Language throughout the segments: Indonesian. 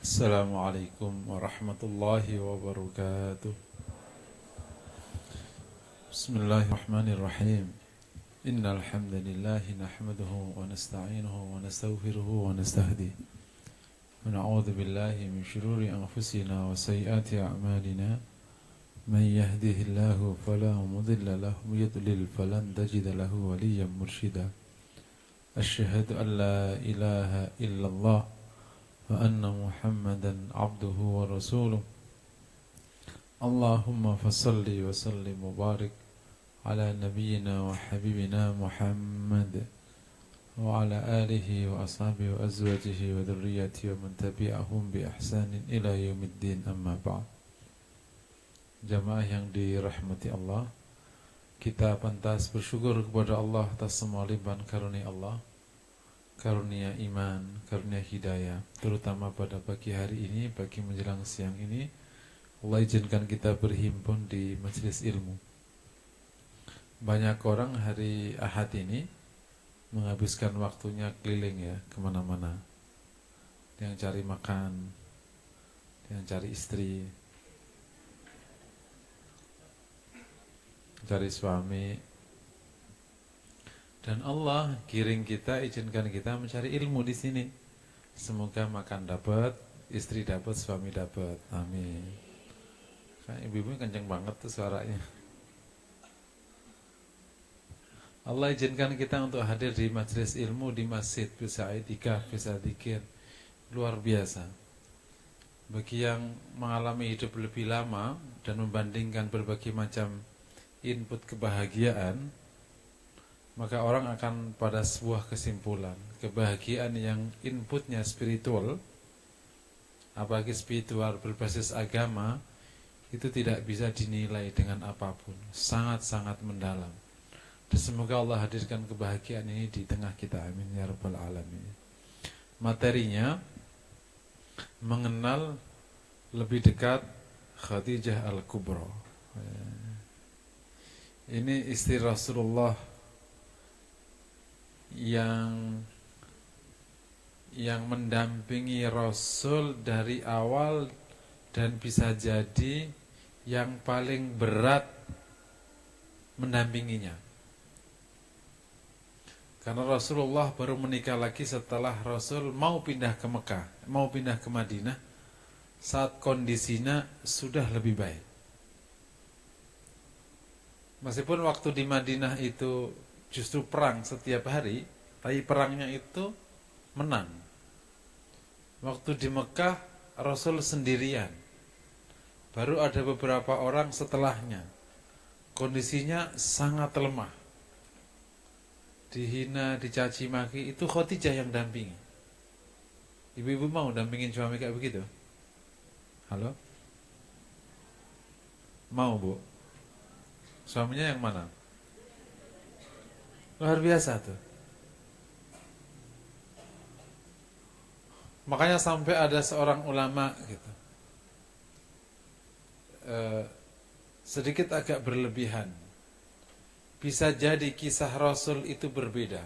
Assalamualaikum warahmatullahi wabarakatuh. Bismillahirrahmanirrahim. Innal hamdalillah nahmaduhu wa nasta'inuhu wa nastaghfiruhu wa nastahdihi. Wa na'udzu billahi min shururi anfusina wa sayyiati a'malina. Man yahdihillahu fala mudilla lahu wa yudlil falan tajida lahu waliyyan mursyida. Asyhadu an la ilaha illallah wa anna Muhammadan abduhu wa rasuluh. Allahumma fassalli wa sallim wa barik ala nabiyyina wa habibina Muhammad wa ala alihi wa ashabihi wa azwajihi wa dhurriyyatihi wa man tabi'ahum bi ihsanin ila yaumiddin, amma ba'd. Jamaah yang dirahmati Allah, kita pantas bersyukur kepada Allah atas semua limpahan karunia Allah, karunia iman, karunia hidayah, terutama pada pagi hari ini, pagi menjelang siang ini, Allah izinkan kita berhimpun di majelis ilmu. Banyak orang hari Ahad ini menghabiskan waktunya keliling ya, kemana-mana. Yang cari makan, yang cari istri, cari suami. Dan Allah giring kita, izinkan kita mencari ilmu di sini. Semoga makan dapat, istri dapat, suami dapat. Amin. Kayak ibu-ibu kenceng banget tuh suaranya. Allah izinkan kita untuk hadir di majelis ilmu di masjid, bisa i'tikaf, bisa zikir. Luar biasa. Bagi yang mengalami hidup lebih lama dan membandingkan berbagai macam input kebahagiaan, maka orang akan pada sebuah kesimpulan, kebahagiaan yang inputnya spiritual, apalagi spiritual berbasis agama, itu tidak bisa dinilai dengan apapun, sangat-sangat mendalam. Dan semoga Allah hadirkan kebahagiaan ini di tengah kita, amin ya rabbal alamin. Materinya mengenal lebih dekat Khadijah Al-Kubra. Ini istri Rasulullah yang mendampingi Rasul dari awal dan bisa jadi yang paling berat mendampinginya. Karena Rasulullah baru menikah lagi setelah Rasul mau pindah ke Mekah, mau pindah ke Madinah, saat kondisinya sudah lebih baik. Meskipun waktu di Madinah itu justru perang setiap hari, tapi perangnya itu menang. Waktu di Mekah, Rasul sendirian. Baru ada beberapa orang setelahnya. Kondisinya sangat lemah. Dihina, dicaci maki, itu Khadijah yang dampingi. Ibu-ibu mau dampingin suami kayak begitu? Halo? Mau, Bu? Suaminya yang mana? Luar biasa tuh. Makanya sampai ada seorang ulama gitu, sedikit agak berlebihan. Bisa jadi kisah Rasul itu berbeda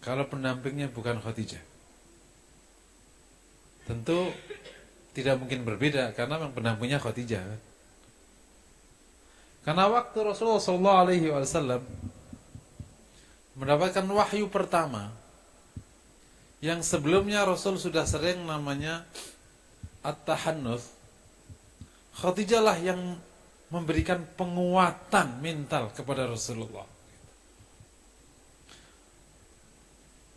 kalau pendampingnya bukan Khadijah. Tentu tidak mungkin berbeda karena memang pendampingnya Khadijah. Karena waktu Rasulullah SAW mendapatkan wahyu pertama, yang sebelumnya Rasul sudah sering namanya at-tahannus, Khadijah lah yang memberikan penguatan mental kepada Rasulullah.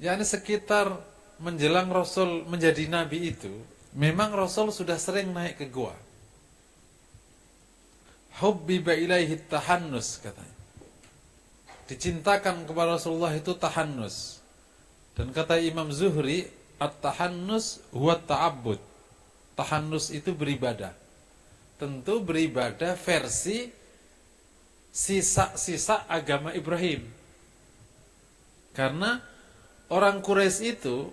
Yani sekitar menjelang Rasul menjadi nabi itu, memang Rasul sudah sering naik ke gua. Hubbiba ilaihi tahannus, katanya. Dicintakan kepada Rasulullah itu tahannus. Dan kata Imam Zuhri, at-tahannus huwa ta'abbud. Tahannus itu beribadah. Tentu beribadah versi sisa-sisa agama Ibrahim. Karena orang Quraisy itu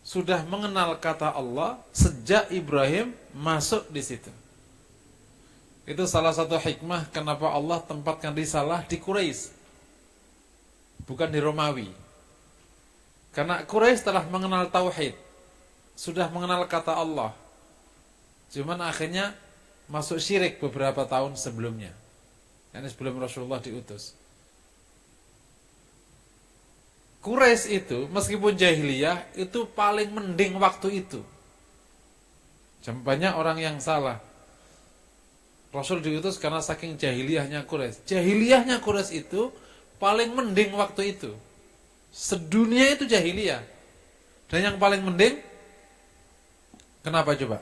sudah mengenal kata Allah sejak Ibrahim masuk di situ. Itu salah satu hikmah kenapa Allah tempatkan risalah di Quraisy, bukan di Romawi. Karena Quraisy telah mengenal tauhid sudah mengenal kata Allah. Cuman akhirnya masuk syirik beberapa tahun sebelumnya. Ini sebelum Rasulullah diutus. Quraisy itu meskipun jahiliyah itu paling mending waktu itu. Banyak orang yang salah. Rasul diutus karena saking jahiliyahnya Quraisy. Jahiliyahnya Quraisy itu paling mending waktu itu. Sedunia itu jahiliyah. Dan yang paling mending, kenapa coba?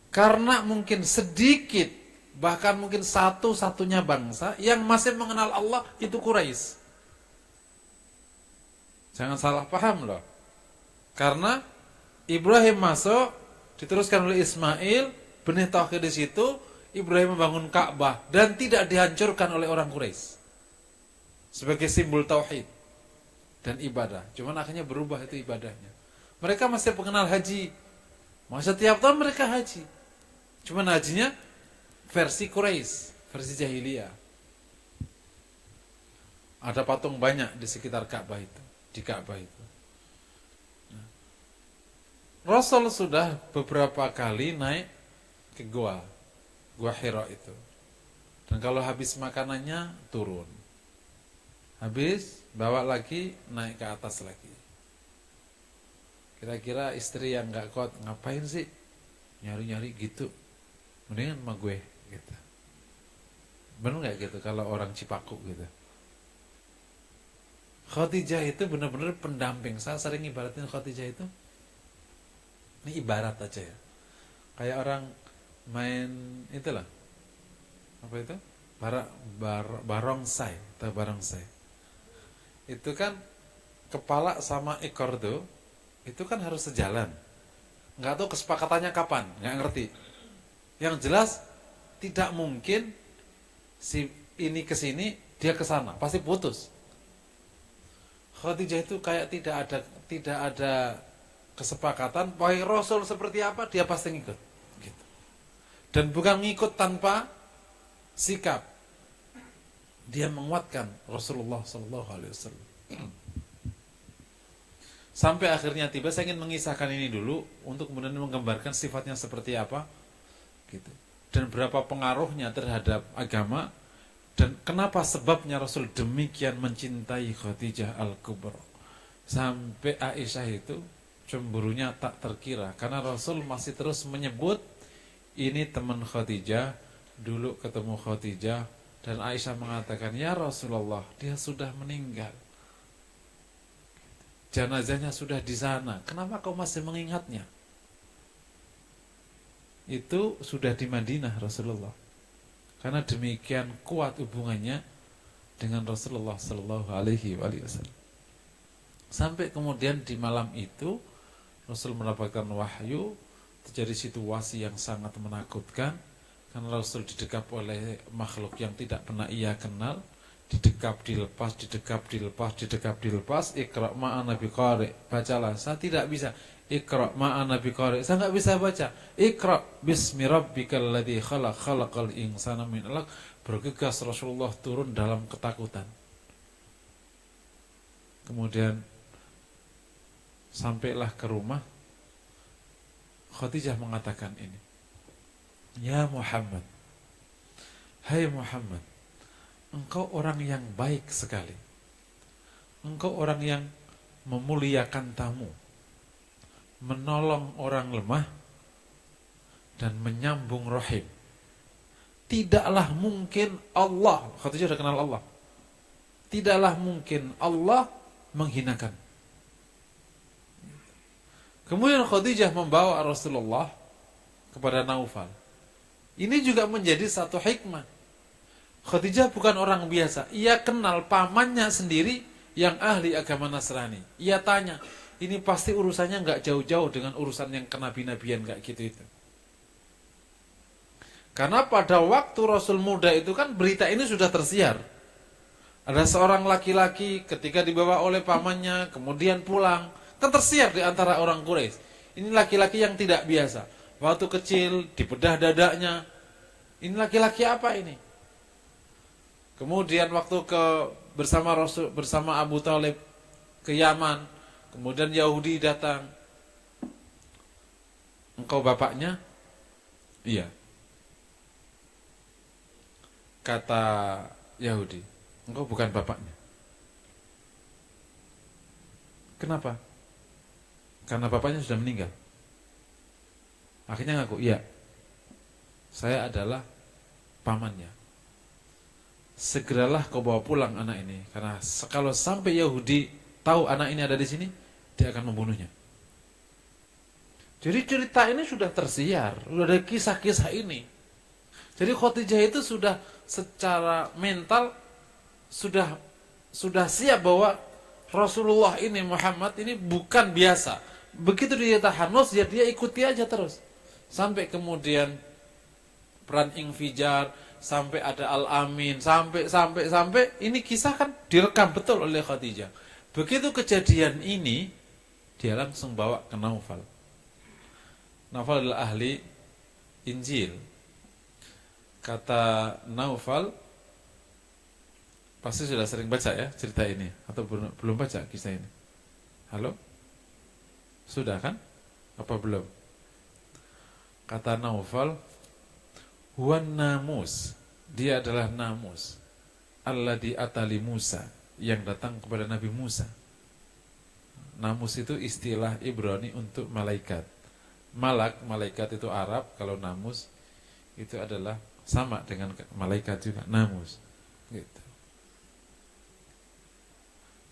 Karena mungkin sedikit, bahkan mungkin satu-satunya bangsa yang masih mengenal Allah itu Quraisy. Jangan salah paham loh. Karena Ibrahim masuk, diteruskan oleh Ismail, benih tauhid di situ, Ibrahim membangun Ka'bah dan tidak dihancurkan oleh orang Quraisy sebagai simbol tauhid dan ibadah. Cuman akhirnya berubah itu ibadahnya. Mereka masih mengenal haji. Masa tiap tahun mereka haji. Cuman hajinya versi Quraisy, versi jahiliyah. Ada patung banyak di sekitar Ka'bah itu, di Ka'bah itu. Nah, Rasul sudah beberapa kali naik ke Gua Hira itu. Dan kalau habis makanannya turun. Habis bawa lagi, naik ke atas lagi. Kira-kira istri yang gak kuat, ngapain sih nyari-nyari gitu? Mendingan sama gue gitu. Bener gak gitu kalau orang Cipaku gitu? Khadijah itu benar-benar pendamping. Saya sering ibaratin Khadijah itu, ini ibarat aja ya. Kayak orang main itulah, apa itu? Barongsai atau barongsai. Itu kan kepala sama ekor tuh, itu kan harus sejalan. Nggak tahu kesepakatannya kapan, nggak ngerti. Yang jelas tidak mungkin si ini ke sini, dia ke sana, pasti putus. Khadijah itu kayak tidak ada kesepakatan, pokoknya Rasul seperti apa dia pasti ngikut. Gitu. Dan bukan ngikut tanpa sikap. Dia menguatkan Rasulullah SAW. Sampai akhirnya tiba, saya ingin mengisahkan ini dulu untuk kemudian menggambarkan sifatnya seperti apa, gitu. Dan berapa pengaruhnya terhadap agama dan kenapa sebabnya Rasul demikian mencintai Khadijah Al-Kubra. Sampai Aisyah itu cemburunya tak terkira karena Rasul masih terus menyebut ini teman Khadijah, dulu ketemu Khadijah, dan Aisyah mengatakan, ya Rasulullah, dia sudah meninggal. Jenazahnya sudah di sana. Kenapa kau masih mengingatnya? Itu sudah di Madinah Rasulullah. Karena demikian kuat hubungannya dengan Rasulullah Sallallahu Alaihi Wasallam. Sampai kemudian di malam itu Rasul mendapatkan wahyu, terjadi situasi yang sangat menakutkan. Karena Rasul didekap oleh makhluk yang tidak pernah ia kenal, didekap dilepas, didekap dilepas, didekap dilepas. Iqra ma'ana biqari, bacalah. Saya tidak bisa. Iqra ma'ana biqari, saya nggak bisa baca. Iqra bismi rabbikal ladzi khalaq, khalaqal insana min 'alaq. Bergegas Rasulullah turun dalam ketakutan. Kemudian sampailah ke rumah. Khadijah mengatakan ini, ya Muhammad, hai Muhammad, engkau orang yang baik sekali. Engkau orang yang memuliakan tamu, menolong orang lemah, dan menyambung rahim. Tidaklah mungkin Allah, Khadijah sudah kenal Allah, tidaklah mungkin Allah menghinakan. Kemudian Khadijah membawa Rasulullah kepada Naufal. Ini juga menjadi satu hikmah. Khadijah bukan orang biasa. Ia kenal pamannya sendiri yang ahli agama Nasrani. Ia tanya, ini pasti urusannya nggak jauh-jauh dengan urusan yang kenabi-nabian kayak gitu itu. Karena pada waktu Rasul muda itu kan berita ini sudah tersiar. Ada seorang laki-laki ketika dibawa oleh pamannya, kemudian pulang, kan tersiar di antara orang Quraisy. Ini laki-laki yang tidak biasa. Waktu kecil dibedah dadanya. Ini laki-laki apa ini? Kemudian waktu bersama Rasul, bersama Abu Talib ke Yaman, kemudian Yahudi datang. engkau bapaknya? Iya. Kata Yahudi, engkau bukan bapaknya. Kenapa? Karena bapaknya sudah meninggal. Akhirnya ngaku, iya, saya adalah pamannya. Segeralah kau bawa pulang anak ini, karena kalau sampai Yahudi tahu anak ini ada di sini, dia akan membunuhnya. Jadi cerita ini sudah tersiar, sudah ada kisah-kisah ini. Jadi Khadijah itu sudah secara mental sudah siap bahwa Rasulullah ini, Muhammad ini bukan biasa. Begitu dia tahanus, dia ikuti aja terus. Sampai kemudian peran Infijar, sampai ada Al-Amin, sampai ini kisah kan direkam betul oleh Khadijah. Begitu kejadian ini, dia langsung bawa ke Naufal. Naufal adalah ahli Injil. Kata Naufal, pasti sudah sering baca ya cerita ini, atau belum baca kisah ini? Halo? Sudah kan? Apa belum? Kata Naufal, huwan namus, dia adalah namus, alladzi atali Musa, yang datang kepada Nabi Musa. Namus itu istilah Ibrani untuk malaikat. Malaikat itu Arab, kalau namus itu adalah sama dengan malaikat juga, namus. Gitu.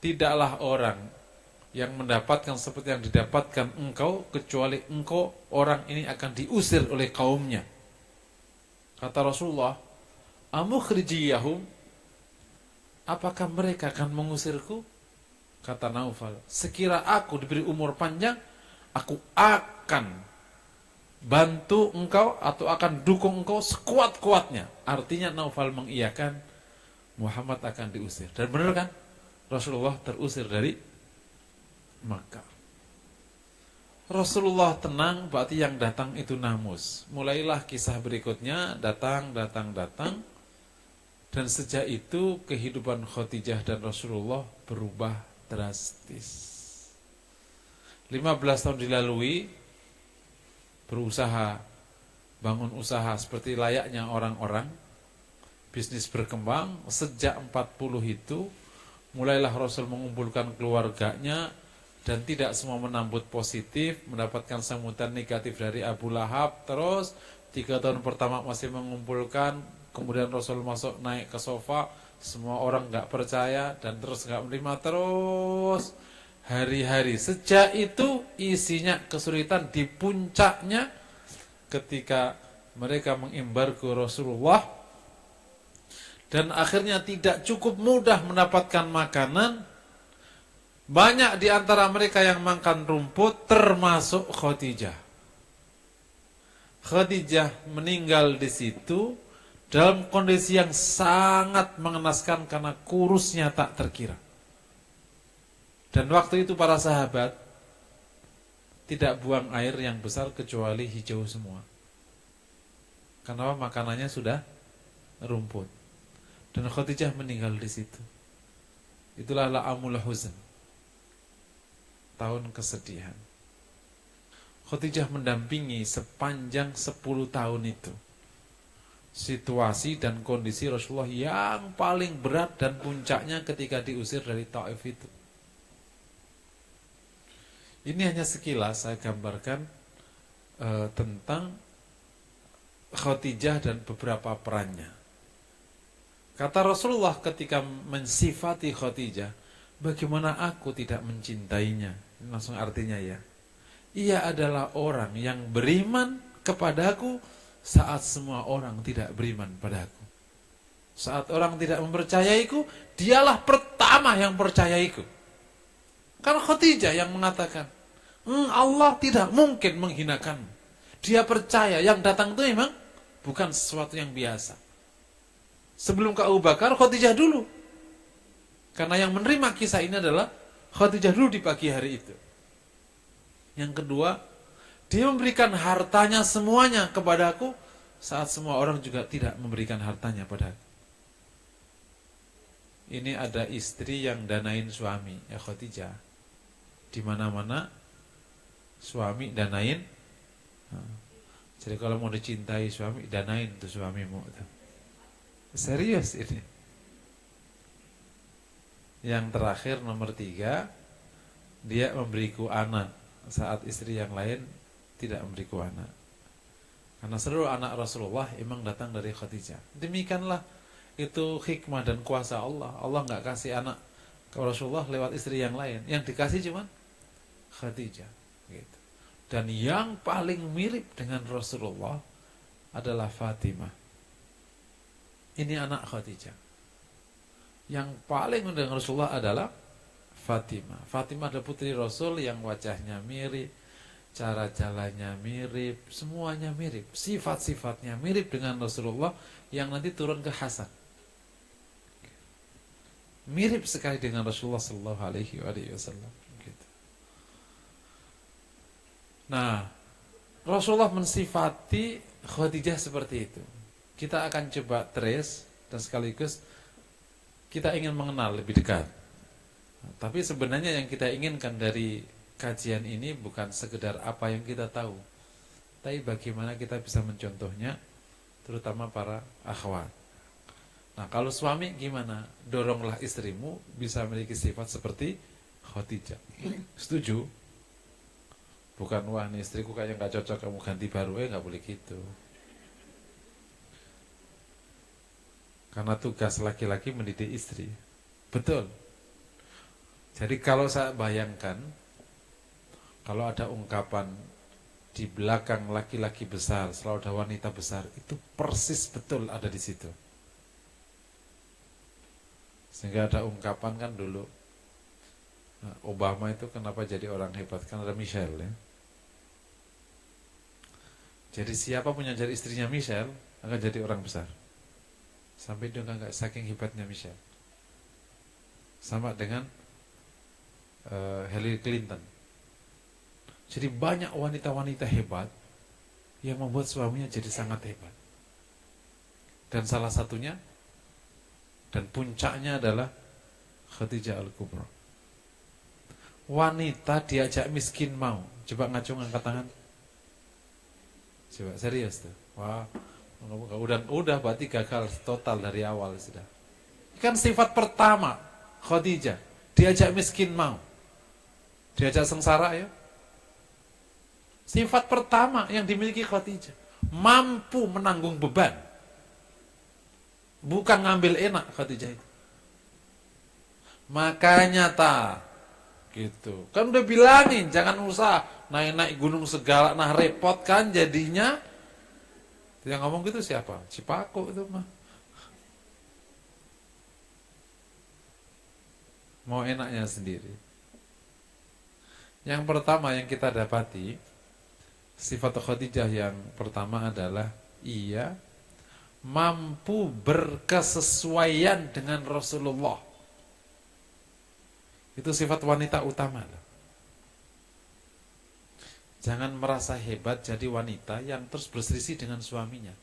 Tidaklah orang yang mendapatkan seperti yang didapatkan engkau, kecuali engkau orang ini akan diusir oleh kaumnya. Kata Rasulullah, amukhrijiyahum, apakah mereka akan mengusirku? Kata Naufal, sekira aku diberi umur panjang, aku akan bantu engkau atau akan dukung engkau sekuat-kuatnya. Artinya Naufal mengiyakan Muhammad akan diusir. Dan benar kan? Rasulullah terusir dari Makkah. Rasulullah tenang, berarti yang datang itu namus. Mulailah kisah berikutnya, datang. Dan sejak itu kehidupan Khadijah dan Rasulullah berubah drastis. 15 tahun dilalui, berusaha, bangun usaha seperti layaknya orang-orang, bisnis berkembang. Sejak 40 itu, mulailah Rasul mengumpulkan keluarganya, dan tidak semua menambut positif, mendapatkan sambutan negatif dari Abu Lahab. Terus 3 tahun pertama masih mengumpulkan, kemudian Rasul masuk naik ke sofa, semua orang gak percaya dan terus gak menerima, terus hari-hari. Sejak itu isinya kesulitan. Di puncaknya ketika mereka mengimbargo Rasulullah dan akhirnya tidak cukup mudah mendapatkan makanan. Banyak di antara mereka yang makan rumput, termasuk Khadijah. Khadijah meninggal di situ dalam kondisi yang sangat mengenaskan karena kurusnya tak terkira. Dan waktu itu para sahabat tidak buang air yang besar kecuali hijau semua. Karena makanannya sudah rumput. Dan Khadijah meninggal di situ. Itulah la'amul huzn, tahun kesedihan. Khadijah mendampingi sepanjang 10 tahun itu situasi dan kondisi Rasulullah yang paling berat dan puncaknya ketika diusir dari Taif itu. Ini hanya sekilas saya gambarkan tentang Khadijah dan beberapa perannya. Kata Rasulullah ketika mensifati Khadijah, bagaimana aku tidak mencintainya? Langsung artinya ya, ia adalah orang yang beriman kepadaku saat semua orang tidak beriman padaku. Saat orang tidak mempercayaiku, dialah pertama yang percayaiku. Karena Khadijah yang mengatakan, Allah tidak mungkin menghinakanmu. Dia percaya yang datang itu memang bukan sesuatu yang biasa. Sebelum ke Abu Bakar, Khadijah dulu. Karena yang menerima kisah ini adalah Khadijah dulu di pagi hari itu. Yang kedua, dia memberikan hartanya semuanya kepadaku saat semua orang juga tidak memberikan hartanya padaku. Ini ada istri yang danain suami, ya Khadijah. Di mana-mana suami danain Nah, jadi kalau mau dicintai suami, danain tuh suamimu tuh. Serius ini. Yang terakhir nomor 3, dia memberiku anak saat istri yang lain tidak memberiku anak. Karena seluruh anak Rasulullah memang datang dari Khadijah. Demikianlah itu hikmah dan kuasa Allah. Allah nggak kasih anak ke Rasulullah lewat istri yang lain. Yang dikasih cuma Khadijah. Gitu. Dan yang paling mirip dengan Rasulullah adalah Fatimah. Ini anak Khadijah. Yang paling mirip dengan Rasulullah adalah Fatimah. Fatimah adalah putri Rasul yang wajahnya mirip, cara jalannya mirip, semuanya mirip. Sifat-sifatnya mirip dengan Rasulullah yang nanti turun ke Hasan. Mirip sekali dengan Rasulullah Sallallahu Alaihi Wasallam. Gitu. Nah, Rasulullah mensifati Khadijah seperti itu. Kita akan coba trace dan sekaligus kita ingin mengenal lebih dekat. Nah, tapi sebenarnya yang kita inginkan dari kajian ini bukan sekedar apa yang kita tahu, tapi bagaimana kita bisa mencontohnya, terutama para akhwat. Nah, kalau suami gimana? Doronglah istrimu bisa memiliki sifat seperti Khadijah. Setuju? Bukan, wah nih istriku kayaknya nggak cocok, kamu ganti baru, nggak boleh gitu. Karena tugas laki-laki mendidik istri. Betul. Jadi kalau saya bayangkan, kalau ada ungkapan di belakang laki-laki besar, selalu ada wanita besar, itu persis betul ada di situ. Sehingga ada ungkapan kan dulu, Obama itu kenapa jadi orang hebat? Kan ada Michelle ya. Jadi siapa punya jadi istrinya Michelle akan jadi orang besar. Sampai dia nggak saking hebatnya Michelle. Sama dengan Hillary Clinton. Jadi banyak wanita-wanita hebat yang membuat suaminya jadi sangat hebat. Dan salah satunya dan puncaknya adalah Khadijah Al-Kubra. Wanita diajak miskin mau. Coba ngacung angkat tangan. Coba serius tuh. Wah, udah berarti gagal total dari awal sudah. Kan sifat pertama Khadijah, diajak miskin mau. Diajak sengsara ya. Sifat pertama yang dimiliki Khadijah, mampu menanggung beban. Bukan ngambil enak Khadijah itu. Makanya gitu. Kan udah bilangin jangan usah naik-naik gunung segala, nah repot kan jadinya. Yang ngomong gitu siapa? Cipaku itu mah. Mau enaknya sendiri. Yang pertama yang kita dapati, sifat Khadijah yang pertama adalah ia mampu berkesesuaian dengan Rasulullah. Itu sifat wanita utama. Jangan merasa hebat jadi wanita yang terus berselisih dengan suaminya.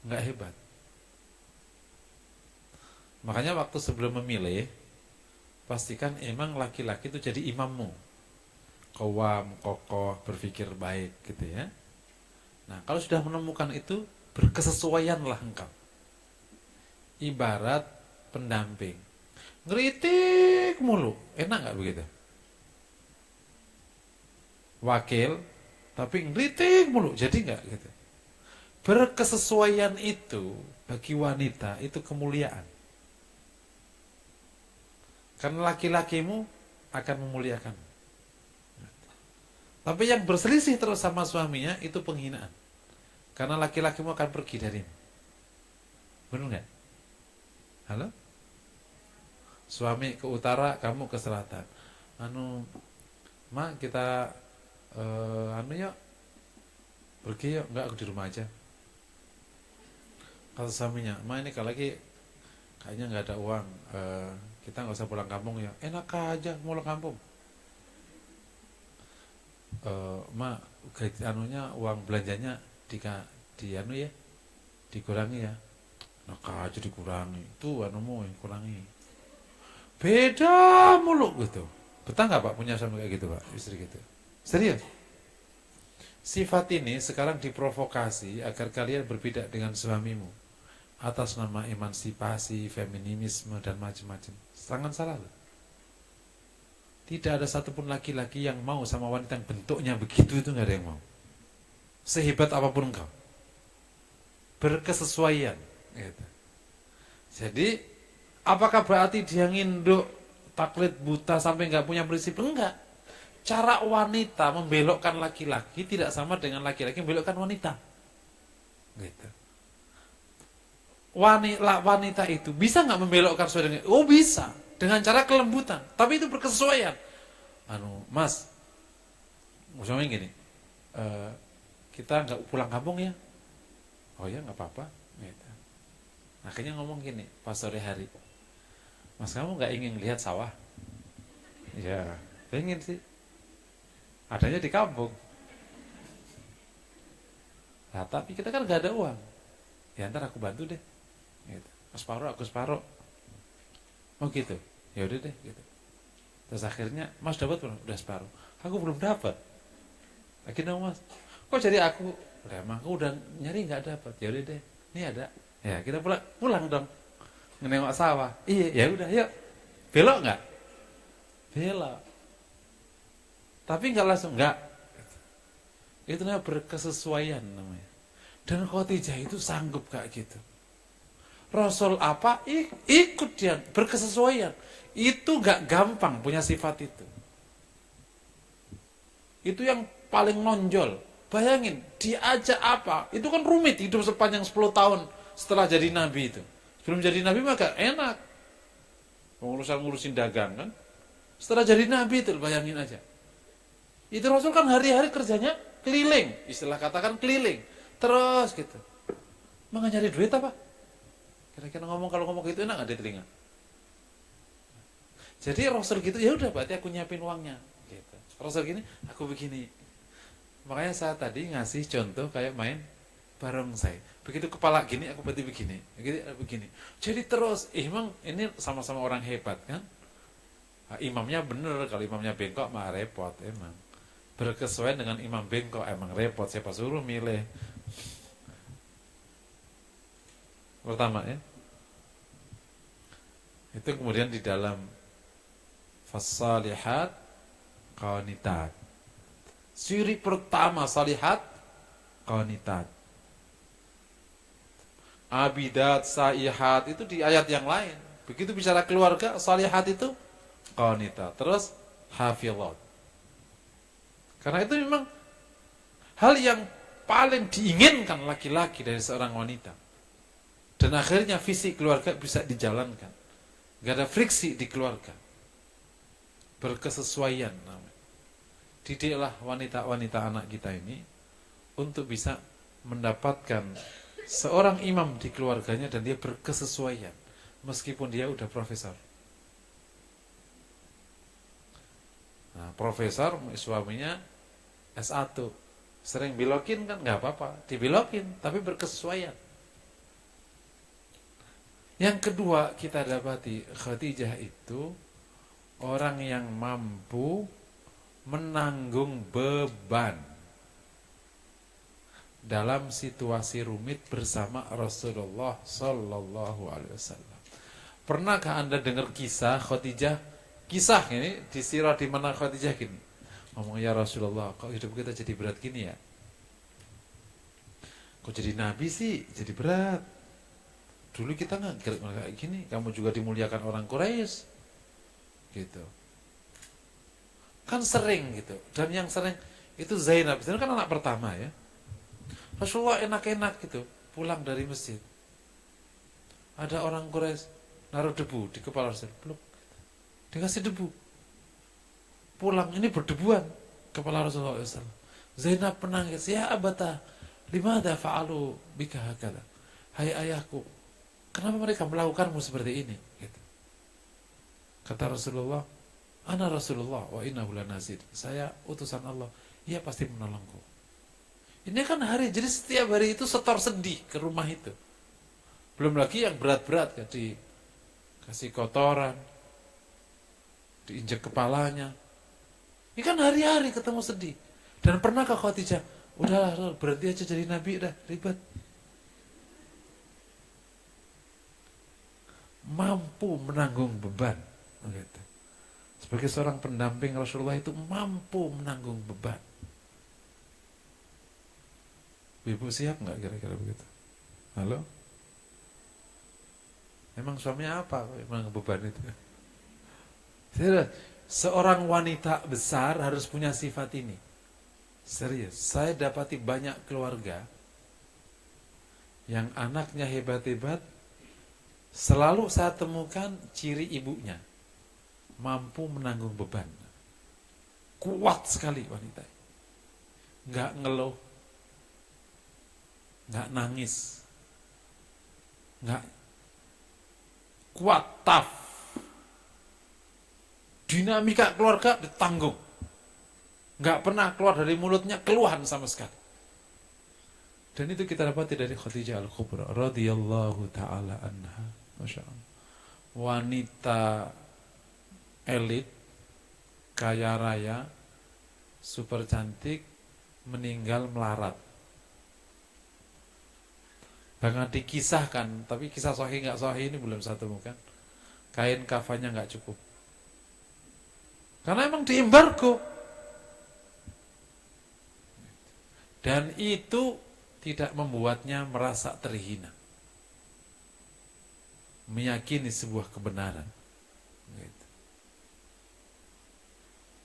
Enggak hebat. Makanya waktu sebelum memilih, pastikan emang laki-laki itu jadi imammu. Qawwam, kokoh, berpikir baik gitu ya. Nah, kalau sudah menemukan itu, berkesesuaianlah engkau. Ibarat pendamping. Ngeritik mulu, enak gak begitu? Wakil, tapi ngeritik mulu, jadi gak gitu? Berkesesuaian itu, bagi wanita, itu kemuliaan. Karena laki-lakimu akan memuliakan. Tapi yang berselisih terus sama suaminya, itu penghinaan. Karena laki-lakimu akan pergi darimu. Benar gak? Halo? Suami ke utara, kamu ke selatan. Ma kita yuk pergi yuk, enggak aku di rumah aja. Kata suaminya, ma ini kalau lagi kayaknya nggak ada uang, kita nggak usah pulang kampung ya. Enak aja pulang kampung. Ma uang belanjanya dikurangi ya. Enak aja dikurangi. Itu mau yang kurangi. Beda mulu gitu. Betah nggak Pak punya suami kayak gitu Pak, istri gitu? Serius? Sifat ini sekarang diprovokasi agar kalian berbeda dengan suamimu atas nama emansipasi, feminisme dan macam-macam. Sangat salah loh. Tidak ada satupun laki-laki yang mau sama wanita yang bentuknya begitu, itu nggak ada yang mau. Sehebat apapun engkau, berkesesuaian. Gitu. Jadi, apakah berarti dia nginduk taklid buta sampai nggak punya prinsip? Enggak. Cara wanita membelokkan laki-laki tidak sama dengan laki-laki membelokkan wanita. Gitu. Wanita itu bisa nggak membelokkan saudaranya? Oh bisa, dengan cara kelembutan. Tapi itu berkesesuaian. Mas, misalnya gini, kita nggak pulang kampung ya? Oh ya nggak apa-apa. Gitu. Akhirnya ngomong gini, pas sore hari, Mas kamu nggak ingin lihat sawah? Ya, pengen sih. Adanya di kampung. Nah, tapi kita kan gak ada uang. Ya ntar aku bantu deh. Gitu. Separuh, aku separuh. Oh gitu. Ya udah deh. Gitu. Terus akhirnya, Mas dapat belum? Udah separuh. Aku belum dapat. Akhirnya Mas, kok jadi aku? Udah emang aku udah nyari nggak dapat. Ya udah deh. Ini ada. Ya kita pulang dong. Nengok sawah. Iya, ya udah, yuk. Belok nggak? Belok. Tapi nggak langsung, nggak. Itu namanya berkesesuaian namanya. Dan Khadijah itu sanggup kayak gitu. Rasul apa? Ikut dia, berkesesuaian. Itu nggak gampang punya sifat itu. Itu yang paling nonjol. Bayangin, diajak apa? Itu kan rumit hidup sepanjang 10 tahun setelah jadi nabi itu. Sebelum jadi nabi maka enak. Ngurusin dagang kan. Setelah jadi nabi itu bayangin aja. Itu Rasul kan hari-hari kerjanya keliling, istilah katakan keliling, terus gitu. Emang nyari duit apa? Kira-kira kalau ngomong gitu enak nggak di telinga? Jadi Rasul gitu, ya udah berarti aku nyiapin uangnya. Gitu. Rasul gini, aku begini. Makanya saya tadi ngasih contoh kayak main barongsai. Begitu kepala gini, aku berarti begini, begini. Jadi terus, emang ini sama-sama orang hebat kan? Nah, imamnya bener, kalau imamnya bengkok mah repot emang. Berkesesuaian dengan imam bengkok emang repot, siapa suruh milih. Pertama ya, itu kemudian di dalam fasalihat qanitat, ciri pertama salihat qanitat, abidat saihat itu di ayat yang lain. Begitu bicara keluarga, salihat itu qanitat, terus hafizat. Karena itu memang hal yang paling diinginkan laki-laki dari seorang wanita. Dan akhirnya visi keluarga bisa dijalankan. Gak ada friksi di keluarga. Berkesesuaian namanya. Didiklah wanita-wanita anak kita ini untuk bisa mendapatkan seorang imam di keluarganya dan dia berkesesuaian. Meskipun dia udah profesor. Nah, profesor suaminya S1 sering belokin kan nggak apa-apa, dibelokin tapi berkesesuaian. Yang kedua kita dapati Khadijah itu orang yang mampu menanggung beban dalam situasi rumit bersama Rasulullah Sallallahu Alaihi Wasallam. Pernahkah Anda dengar kisah Khadijah? Kisah ini di sirah di mana Khadijah gini. Ngomong, ya Rasulullah, kok hidup kita jadi berat gini ya? Kok jadi nabi sih, jadi berat? Dulu kita nggak kayak gini, kamu juga dimuliakan orang Quraisy, gitu. Kan sering gitu, dan yang sering itu Zainab kan anak pertama ya. Rasulullah enak-enak gitu, pulang dari masjid. Ada orang Quraisy naruh debu di kepala Rasul, peluk, dikasih debu. Pulang ini berdebuan kepala Rasulullah SAW. Zainab menangis, ya abata, limada fa'alu bika hakada. Hai ayahku, kenapa mereka melakukanmu seperti ini? Gitu. Kata Rasulullah, ana Rasulullah wa innahu lanazir. Saya utusan Allah, ia pasti menolongku. Ini kan hari, jadi setiap hari itu setor sedih ke rumah itu. Belum lagi yang berat-berat, kan, dikasih kotoran, diinjek kepalanya. Ini kan hari-hari ketemu sedih. Dan pernahkah Khadijah Udah berhenti aja jadi nabi, udah ribet. Mampu menanggung beban. Gitu. Sebagai seorang pendamping Rasulullah itu mampu menanggung beban. Ibu siap nggak kira-kira begitu? Halo? Emang suaminya apa menanggung beban itu? Seorang wanita besar harus punya sifat ini. Serius, saya dapati banyak keluarga yang anaknya hebat-hebat, selalu saya temukan ciri ibunya mampu menanggung beban. Kuat sekali wanita, nggak ngeluh, nggak nangis, nggak kuat, tough. Dinamika keluarga ditanggung, nggak pernah keluar dari mulutnya keluhan sama sekali. Dan itu kita dapati dari Khadijah Al-Kubra radhiyallahu taala anha. Masya Allah. Wanita elit, kaya raya, super cantik, meninggal melarat. Bahkan dikisahkan, tapi kisah sahih nggak sahih ini belum saya temukan. Kain kafannya nggak cukup. Karena emang diembargo. Dan itu tidak membuatnya merasa terhina. Meyakini sebuah kebenaran. Gitu.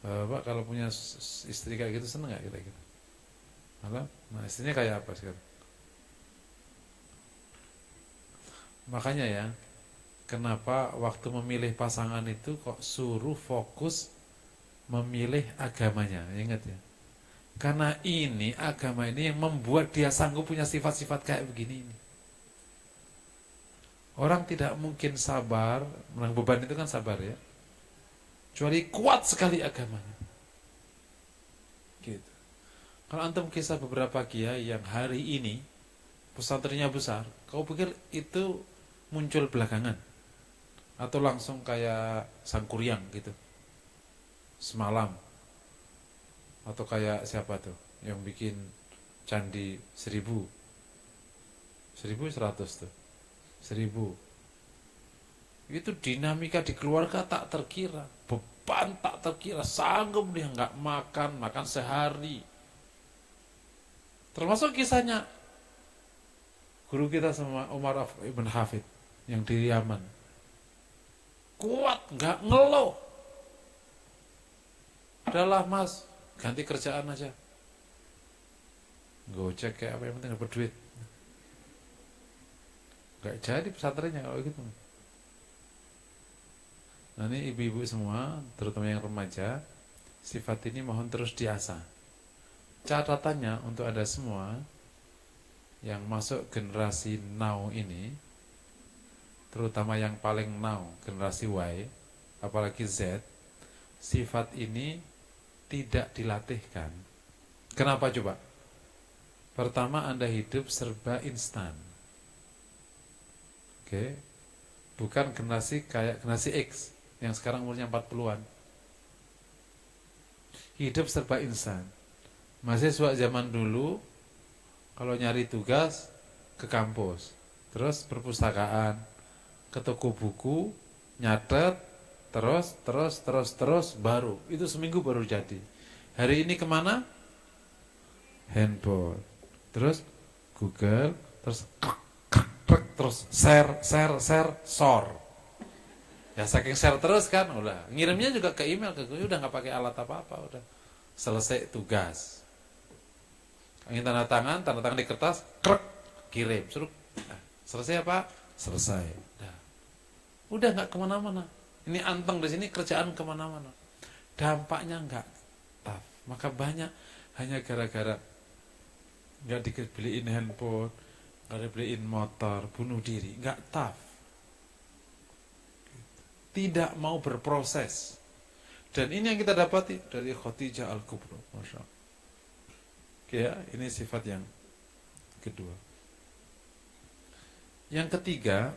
Bapak kalau punya istri kayak gitu seneng gak kira-kira? Halo? Nah istrinya kayak apa sekarang? Makanya ya, kenapa waktu memilih pasangan itu kok suruh fokus memilih agamanya, ingat ya. Karena ini, agama ini yang membuat dia sanggup punya sifat-sifat kayak begini ini. Orang tidak mungkin sabar, menang beban itu kan sabar ya. Kecuali kuat sekali agamanya. Gitu. Kalau antum kisah beberapa kiai yang hari ini pesantrennya besar, kau pikir itu muncul belakangan? Atau langsung kayak Sangkuriang gitu. Semalam. Atau kayak siapa tuh yang bikin candi 1100 tuh 1000. Itu dinamika di keluarga tak terkira, beban tak terkira, sanggup dia nggak makan sehari. Termasuk kisahnya guru kita sama Umar ibn Hafid yang di Yaman, kuat nggak ngeluh. Adalah mas, ganti kerjaan aja. Gojek kayak apa, yang penting dapat duit. Gak jadi pesantrennya kalau gitu. Nah ini ibu-ibu semua, terutama yang remaja, sifat ini mohon terus diasah. Catatannya untuk ada semua yang masuk generasi now ini, terutama yang paling now, generasi Y, apalagi Z, sifat ini tidak dilatihkan. Kenapa coba? Pertama, Anda hidup serba instan. Oke. Bukan generasi kayak generasi X yang sekarang umurnya 40-an. Hidup serba instan. Mahasiswa zaman dulu kalau nyari tugas ke kampus, terus perpustakaan, ke toko buku, nyatet, terus baru. Itu seminggu baru jadi. Hari ini kemana? Handphone. Terus Google, terus share, sor. Ya saking share terus kan, udah. Ngirimnya juga ke email ke gue, udah nggak pakai alat apa-apa, udah. Selesai tugas. Ingin tanda tangan di kertas, kirim, suruh. Nah, selesai apa? Selesai. Udah nggak kemana-mana. Ini anteng di sini, kerjaan kemana-mana. Dampaknya nggak tough. Maka banyak hanya gara-gara nggak dibeliin handphone, nggak dibeliin motor, bunuh diri, nggak tough. Tidak mau berproses. Dan ini yang kita dapati dari Khadijah Al-Kubra, Masya Allah. Oke ya, ini sifat yang kedua. Yang ketiga,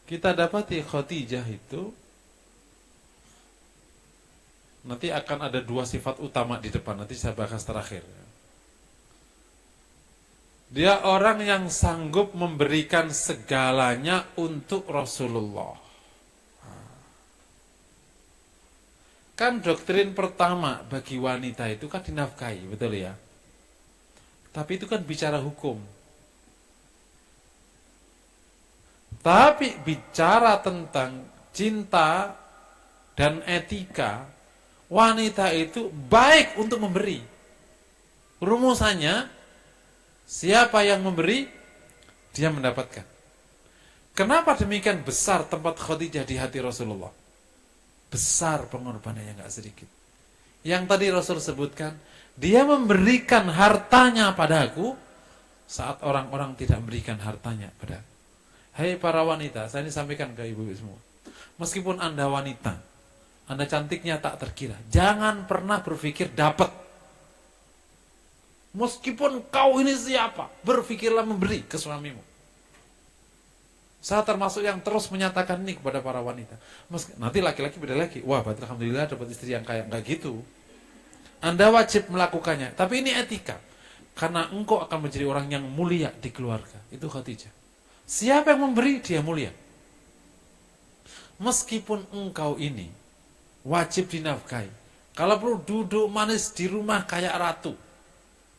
kita dapati Khadijah itu Nanti akan ada dua sifat utama di depan, nanti saya bahas terakhir. Dia orang yang sanggup memberikan segalanya untuk Rasulullah. Kan doktrin pertama bagi wanita itu kan dinafkahi, betul ya? Tapi itu kan bicara hukum. Tapi bicara tentang cinta dan etika, wanita itu baik untuk memberi. Rumusannya, siapa yang memberi, dia mendapatkan. Kenapa demikian besar tempat Khadijah di hati Rasulullah? Besar pengorbanannya nggak sedikit. Yang tadi Rasul sebutkan, dia memberikan hartanya padaku saat orang-orang tidak memberikan hartanya padaku. Hai para wanita, saya ini sampaikan ke ibu-ibu semua. Meskipun Anda wanita, Anda cantiknya tak terkira, jangan pernah berpikir dapat. Meskipun kau ini siapa, berpikirlah memberi ke suamimu. Saya termasuk yang terus menyatakan ini kepada para wanita. Nanti laki-laki beda lagi. Wah, berarti alhamdulillah dapat istri yang kaya. Enggak gitu. Anda wajib melakukannya. Tapi ini etika. Karena engkau akan menjadi orang yang mulia di keluarga. Itu Khadijah. Siapa yang memberi, dia mulia. Meskipun engkau ini wajib dinafkahi. Kalau perlu duduk manis di rumah kayak ratu.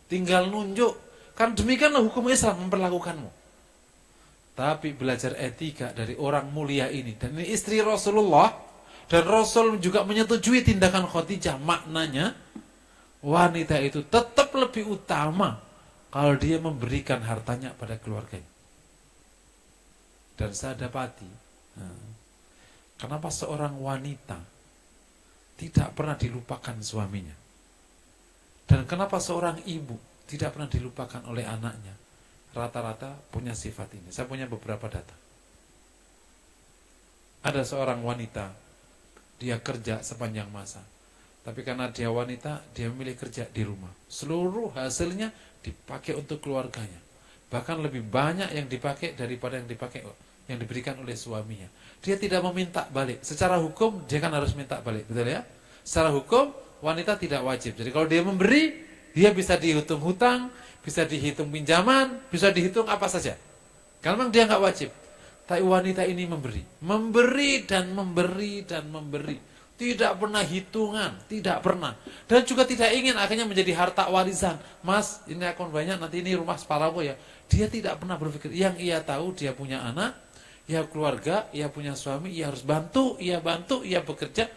Tinggal nunjuk. Kan demikianlah hukum Islam memperlakukanmu. Tapi belajar etika dari orang mulia ini. Dan ini istri Rasulullah. Dan Rasul juga menyetujui tindakan Khadijah. Maknanya, wanita itu tetap lebih utama kalau dia memberikan hartanya pada keluarganya. Dan saya dapati, kenapa seorang wanita tidak pernah dilupakan suaminya. Dan kenapa seorang ibu tidak pernah dilupakan oleh anaknya. Rata-rata punya sifat ini. Saya punya beberapa data. Ada seorang wanita, dia kerja sepanjang masa. Tapi karena dia wanita, dia memilih kerja di rumah. Seluruh hasilnya dipakai untuk keluarganya. Bahkan lebih banyak yang dipakai daripada yang diberikan oleh suaminya. Dia tidak meminta balik. Secara hukum, dia kan harus minta balik. Betul ya? Secara hukum, wanita tidak wajib. Jadi kalau dia memberi, dia bisa dihitung hutang, bisa dihitung pinjaman, bisa dihitung apa saja. Kalau memang dia nggak wajib. Tapi wanita ini memberi. Memberi dan memberi dan memberi. Tidak pernah hitungan, tidak pernah. Dan juga tidak ingin akhirnya menjadi harta warisan. Mas, ini akun banyak, nanti ini rumah separaku ya. Dia tidak pernah berpikir. Yang ia tahu, dia punya anak, ia keluarga, ia punya suami, ia harus bantu, ia bekerja.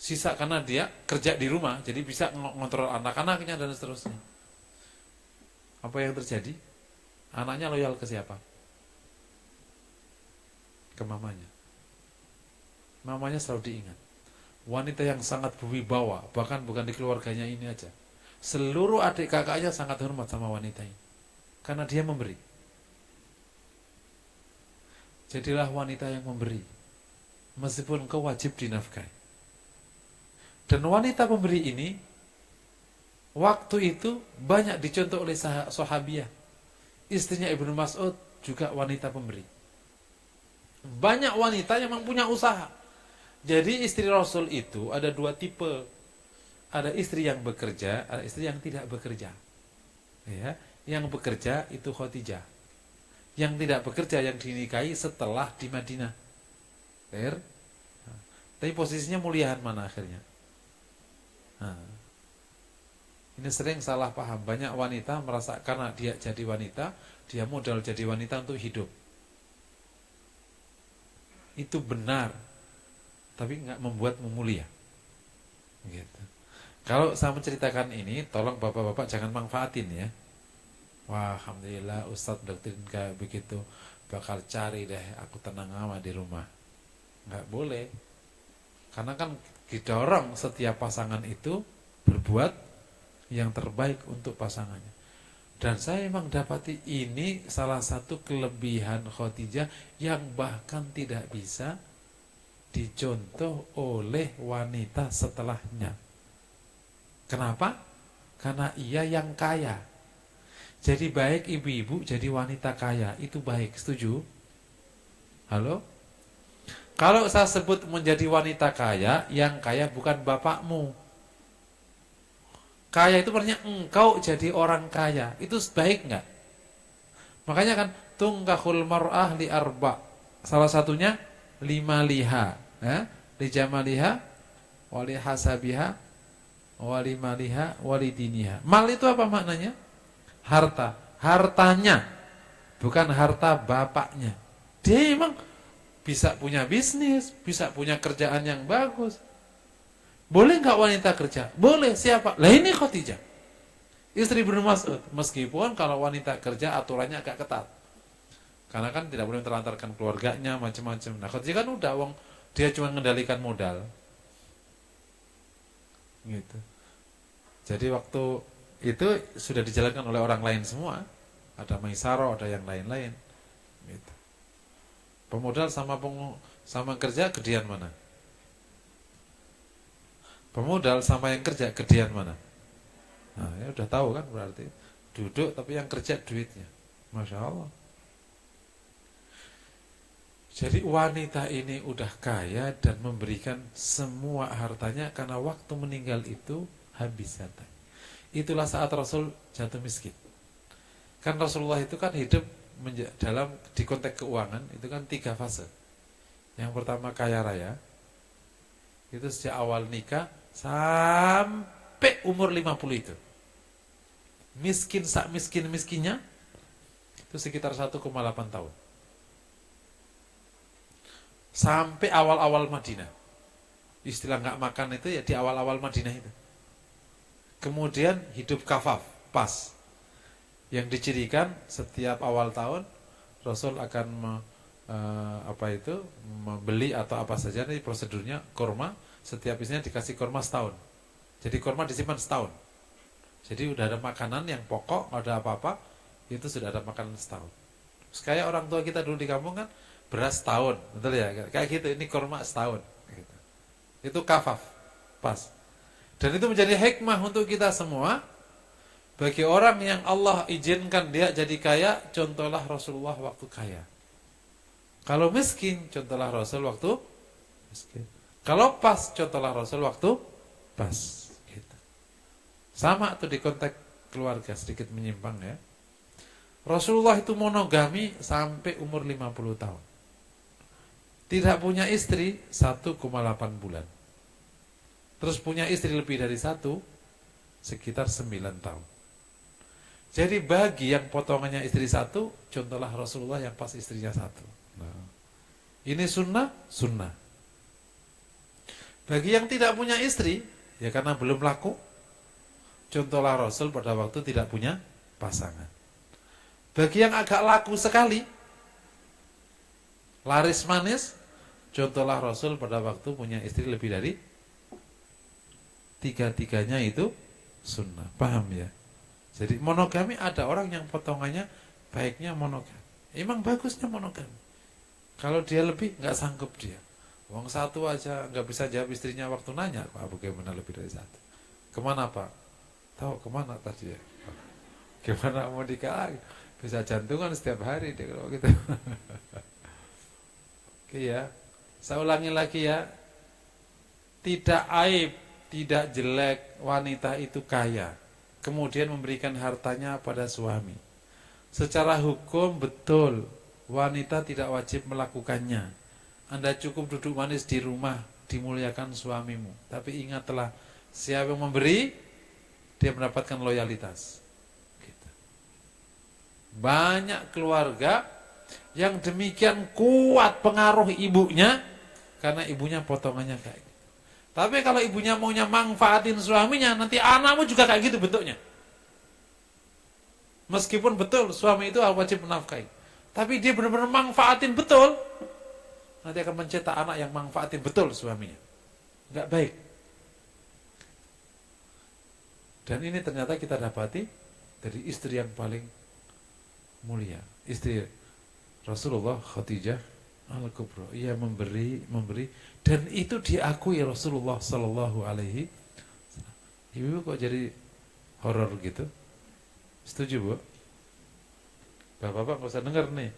Sisa karena dia kerja di rumah, jadi bisa ngontrol anak-anaknya dan seterusnya. Apa yang terjadi? Anaknya loyal ke siapa? Ke mamanya. Mamanya selalu diingat. Wanita yang sangat berwibawa, bahkan bukan di keluarganya ini aja. Seluruh adik kakaknya sangat hormat sama wanita ini. Karena dia memberi. Jadilah wanita yang memberi. Meskipun engkau wajib dinafkahi. Dan wanita pemberi ini, waktu itu banyak dicontoh oleh sahabiah. Istrinya Ibnu Mas'ud juga wanita pemberi. Banyak wanita yang mempunyai usaha. Jadi istri Rasul itu ada dua tipe. Ada istri yang bekerja, ada istri yang tidak bekerja. Ya, yang bekerja itu Khadijah. Yang tidak bekerja yang dinikahi setelah di Madinah. Fair? Tapi posisinya muliahan mana akhirnya? Ini sering salah paham. Banyak wanita merasa karena dia jadi wanita, dia modal jadi wanita untuk hidup. Itu benar, tapi nggak membuat mulia. Gitu. Kalau saya menceritakan ini, tolong bapak-bapak jangan manfaatin ya. Wah, alhamdulillah Ustadz doktrin kayak begitu, bakal cari deh aku tenang amat di rumah. Nggak boleh. Karena kan didorong setiap pasangan itu berbuat yang terbaik untuk pasangannya. Dan saya memang dapati ini salah satu kelebihan Khadijah yang bahkan tidak bisa dicontoh oleh wanita setelahnya. Kenapa? Karena ia yang kaya. Jadi baik ibu-ibu jadi wanita kaya, itu baik, setuju? Halo? Kalau saya sebut menjadi wanita kaya, yang kaya bukan bapakmu. Kaya itu artinya engkau jadi orang kaya. Itu baik nggak? Makanya kan tungkahul mar'ah li arba. Salah satunya lima liha, li jamaliha, wali hasabiha, wali maliha, wali diniha. Mal itu apa maknanya? Harta, hartanya, bukan harta bapaknya. Dia memang bisa punya bisnis, bisa punya kerjaan yang bagus. Boleh nggak wanita kerja? Boleh. Siapa? Lah ini Khadijah, istri Ibnu Mas'ud. Meskipun kalau wanita kerja aturannya agak ketat, karena kan tidak boleh terlantarkan keluarganya, macam-macam. Nah Khadijah kan udah, wong dia cuma mengendalikan modal, gitu. Jadi waktu itu sudah dijalankan oleh orang lain semua. Ada Maisaro, ada yang lain-lain, gitu. Pemodal sama kerja gedean mana? Pemodal sama yang kerja gedean mana? Nah, ya udah tahu kan, berarti duduk tapi yang kerja duitnya. Masya Allah. Jadi wanita ini udah kaya dan memberikan semua hartanya karena waktu meninggal itu habis harta. Itulah saat Rasul jatuh miskin. Kan Rasulullah itu kan hidup di konteks keuangan itu kan 3 fase. Yang pertama kaya raya, itu sejak awal nikah sampai umur 50 itu. Miskin sak miskinnya itu sekitar 1,8 tahun. Sampai awal-awal Madinah. Istilah nggak makan itu ya di awal-awal Madinah itu. Kemudian hidup kafaf, pas. Yang dicirikan setiap awal tahun Rasul akan membeli atau apa saja, ini prosedurnya kurma, setiap isinya dikasih kurma setahun. Jadi kurma disimpan setahun. Jadi udah ada makanan yang pokok, ada apa-apa, itu sudah ada makanan setahun. Kayak orang tua kita dulu di kampung kan, beras setahun, betul ya? Kayak gitu, ini kurma setahun. Gitu. Itu kafaf, pas. Dan itu menjadi hikmah untuk kita semua. Bagi orang yang Allah izinkan dia jadi kaya, contohlah Rasulullah waktu kaya. Kalau miskin, contohlah Rasul waktu miskin. Kalau pas, contohlah Rasul waktu pas. Gitu. Sama tuh di konteks keluarga, sedikit menyimpang ya. Rasulullah itu monogami sampai umur 50 tahun. Tidak punya istri 1,8 bulan. Terus punya istri lebih dari 1, sekitar 9 tahun. Jadi bagi yang potongannya istri 1, contohlah Rasulullah yang pas istrinya 1. Nah, ini sunnah. Bagi yang tidak punya istri, ya karena belum laku, contohlah Rasul pada waktu tidak punya pasangan. Bagi yang agak laku sekali, laris manis, contohlah Rasul pada waktu punya istri lebih dari 3-tiganya itu sunnah. Paham ya? Jadi monogami ada orang yang potongannya baiknya monogami. Emang bagusnya monogami. Kalau dia lebih nggak sanggup dia. Uang 1 aja nggak bisa jawab istrinya waktu nanya, Pak bagaimana lebih dari 1? Kemana Pak? Tahu kemana tadi ya? Gimana mau nikah? Bisa jantungan setiap hari deh kalau gitu. Oke ya. Saya ulangi lagi ya. Tidak aib, tidak jelek wanita itu kaya, kemudian memberikan hartanya pada suami. Secara hukum betul, wanita tidak wajib melakukannya. Anda cukup duduk manis di rumah, dimuliakan suamimu. Tapi ingatlah, siapa yang memberi, dia mendapatkan loyalitas. Gitu. Banyak keluarga yang demikian kuat pengaruh ibunya, karena ibunya potongannya kayak gitu. Tapi kalau ibunya maunya manfaatin suaminya, nanti anakmu juga kayak gitu bentuknya. Meskipun betul suami itu wajib menafkahi, tapi dia benar-benar manfaatin betul, nanti akan mencetak anak yang manfaatin betul suaminya. Enggak baik. Dan ini ternyata kita dapati dari istri yang paling mulia, istri Rasulullah Khadijah Al-Kubra. Ia memberi, dan itu diakui Rasulullah Sallallahu Alaihi Wasallam. Ibu kok jadi horor gitu? Setuju Bu? Bapak-bapak nggak usah dengar nih.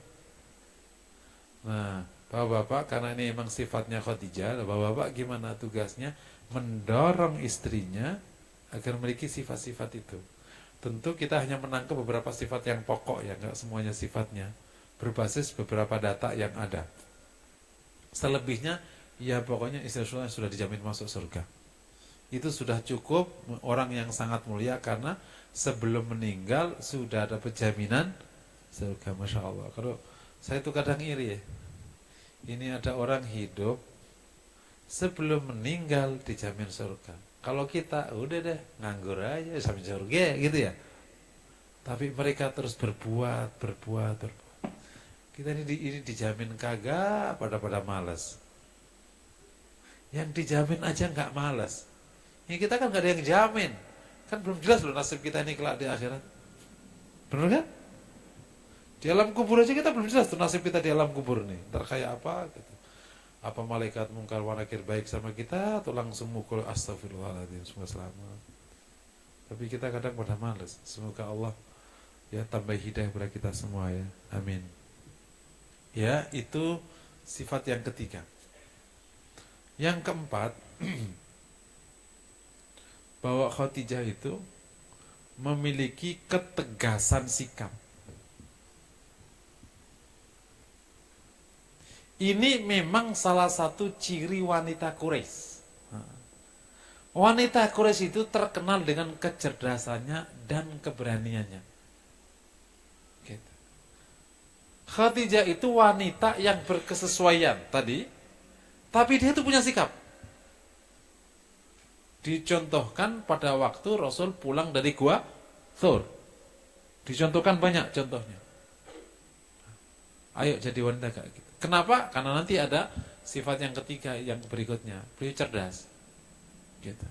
Nah, Bapak-bapak, karena ini memang sifatnya Khadijah, bapak-bapak gimana tugasnya? Mendorong istrinya agar memiliki sifat-sifat itu. Tentu kita hanya menangkap beberapa sifat yang pokok ya, nggak semuanya sifatnya. Berbasis beberapa data yang ada. Selebihnya, ya pokoknya istri Rasulullah sudah dijamin masuk surga. Itu sudah cukup orang yang sangat mulia karena sebelum meninggal sudah ada penjaminan surga. Masya Allah. Kalau saya itu kadang iri ya. Ini ada orang hidup sebelum meninggal dijamin surga. Kalau kita udah deh nganggur aja jamin surga gitu ya. Tapi mereka terus berbuat. Kita ini dijamin kagak pada malas. Yang dijamin aja nggak malas. Ini kita kan nggak ada yang jamin. Kan belum jelas loh nasib kita ini kelak di akhirat. Benar kan? Di alam kubur aja kita belum jelas tuh nasib kita di alam kubur nih. Ntar kayak apa gitu. Apa malaikat mungkar wa nakir baik sama kita atau langsung mukul astagfirullahaladzim semua selamat. Tapi kita kadang pada malas. Semoga Allah ya tambah hidayah kepada kita semua ya. Amin. Ya, itu sifat yang ketiga. Yang keempat, bahwa Khadijah itu memiliki ketegasan sikap. Ini memang salah satu ciri wanita Quraisy. Wanita Quraisy itu terkenal dengan kecerdasannya dan keberaniannya. Gitu. Khadijah itu wanita yang berkesesuaian tadi, tapi dia itu punya sikap. Dicontohkan pada waktu Rasul pulang dari Gua Thur. Dicontohkan banyak contohnya. Ayo jadi wanita kayak gitu. Kenapa? Karena nanti ada sifat yang ketiga yang berikutnya. Beliau cerdas. Gitu.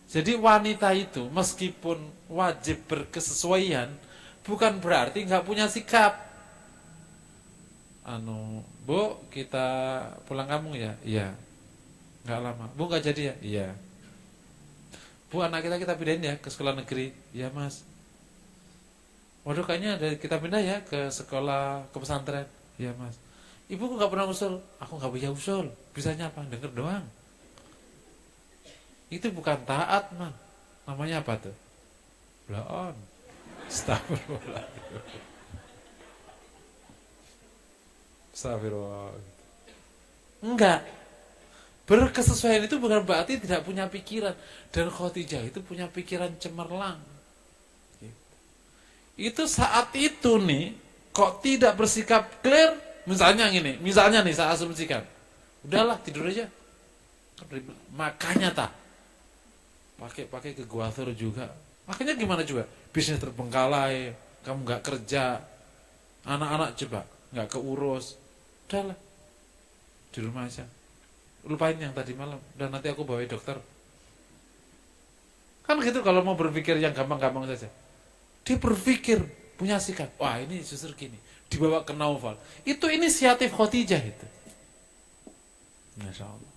Jadi wanita itu meskipun wajib berkesesuaian, bukan berarti nggak punya sikap. Bu, kita pulang kampung ya? Iya. Nggak lama. Bu, nggak jadi ya? Iya. Bu, anak kita pindahin ya ke sekolah negeri. Iya, Mas. Waduh, kayaknya kita pindah ya ke sekolah, ke pesantren. Iya, Mas. Ibu kok nggak pernah usul? Aku nggak bisa usul. Bisanya apa? Denger doang. Itu bukan taat, man. Namanya apa tuh? Bloon. Astagfirullah. Astagfirullah. Enggak. Berkesesuaian itu bukan berarti tidak punya pikiran. Dan Khadijah itu punya pikiran cemerlang. Itu saat itu nih, kok tidak bersikap clear. Misalnya nih saya asumsikan. Udahlah, tidur aja. Makanya tak. Pakai ke Gua Thur juga. Makanya gimana juga? Bisnis terbengkalai, kamu nggak kerja, anak-anak coba nggak keurus. Udahlah. Di rumah aja. Lupain yang tadi malam, dan nanti aku bawa dokter. Kan gitu kalau mau berpikir yang gampang-gampang saja. Dia berpikir, punya sikap. Wah, ini justru gini. Dibawa ke Naufal. Itu inisiatif Khadijah itu. Masya Allah.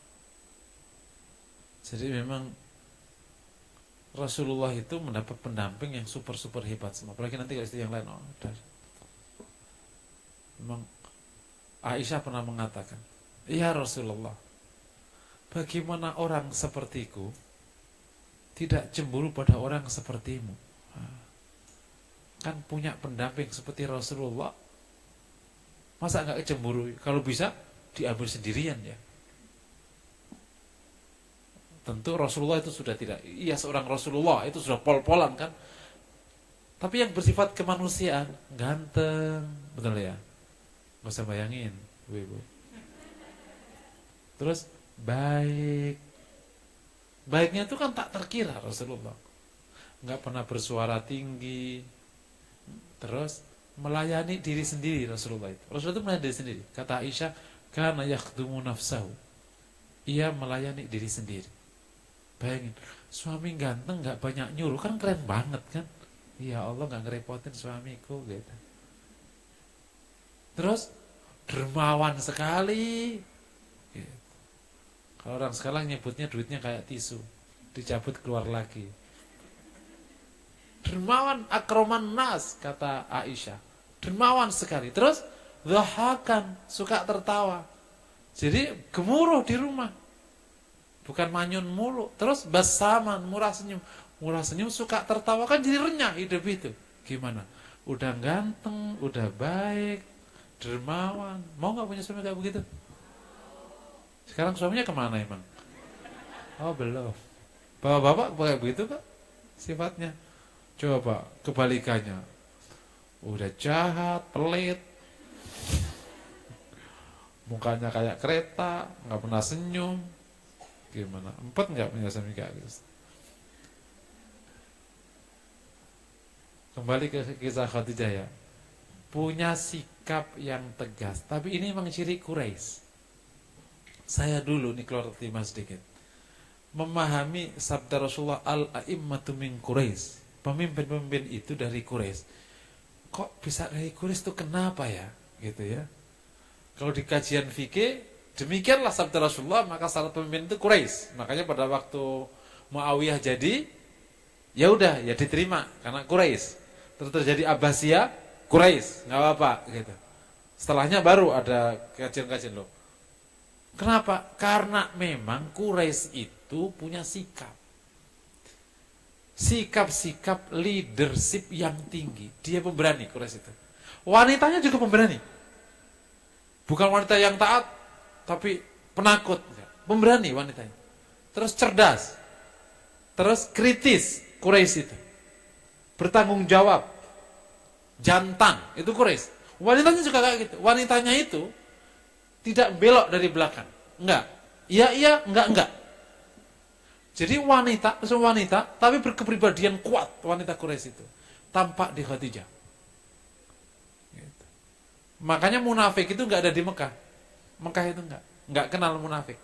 Jadi memang Rasulullah itu mendapat pendamping yang super hebat semua. Apalagi nanti kalau istri yang lain. Memang Aisyah pernah mengatakan, ya Rasulullah, bagaimana orang sepertiku tidak cemburu pada orang sepertimu? Kan punya pendamping seperti Rasulullah, masa nggak cemburu? Kalau bisa diambil sendirian ya. Tentu Rasulullah itu sudah tidak. Iya, seorang Rasulullah itu sudah pol-polan kan. Tapi yang bersifat kemanusiaan, ganteng, betul ya? Nggak usah bayangin, ibu. Terus baik. Baiknya itu kan tak terkira Rasulullah. Nggak pernah bersuara tinggi. Terus melayani diri sendiri Rasulullah itu. Rasulullah itu melayani diri sendiri. Kata Aisyah, kana yakhdumu nafsahu. Ia melayani diri sendiri. Bayangin, suami ganteng nggak banyak nyuruh, kan keren banget kan? Ya Allah, nggak ngerepotin suamiku gitu. Terus dermawan sekali. Gitu. Kalau orang sekarang nyebutnya duitnya kayak tisu, dicabut keluar lagi. Dermawan akroman nas, kata Aisyah. Dermawan sekali. Terus dhahakan, suka tertawa. Jadi gemuruh di rumah. Bukan manyun mulu. Terus basaman, murah senyum. Murah senyum, suka tertawa, kan jadi renyah hidup itu. Gimana? Udah ganteng, udah baik, dermawan. Mau gak punya suami kayak begitu? Sekarang suaminya kemana emang? Oh belum. Bapak-bapak kayak begitu Pak sifatnya. Coba kebalikannya. Udah jahat, pelit. Mukanya kayak kereta, gak pernah senyum. Gimana? Empat gak punya suami kayak gitu? Kembali ke kisah Khadijah ya. Punya sikap yang tegas. Tapi ini memang ciri Quraisy. Saya dulu nih keluar timah sedikit. Memahami sabda Rasulullah al-a'immatu min Quraisy. Pemimpin-pemimpin itu dari Quraisy. Kok bisa dari Quraisy itu kenapa ya? Gitu ya. Kalau di kajian fikih, demikianlah sabda Rasulullah, maka syarat pemimpin itu Quraisy. Makanya pada waktu Muawiyah jadi, ya udah, ya diterima karena Quraisy. Terus terjadi Abbasiyah, Quraisy, nggak apa-apa gitu. Setelahnya baru ada kajian-kajian loh. Kenapa? Karena memang Quraisy itu punya sikap. Sikap-sikap leadership yang tinggi. Dia pemberani Quraisy itu. Wanitanya juga pemberani. Bukan wanita yang taat, tapi penakut. Pemberani wanitanya. Terus cerdas. Terus kritis Quraisy itu. Bertanggung jawab. Jantan. Itu Quraisy. Wanitanya juga kayak gitu. Wanitanya itu tidak belok dari belakang. Enggak. Iya, enggak. Jadi wanita, tapi berkepribadian kuat wanita Quraisy itu. Tampak di Khadijah. Gitu. Makanya munafik itu enggak ada di Mekah. Mekah itu enggak kenal munafik.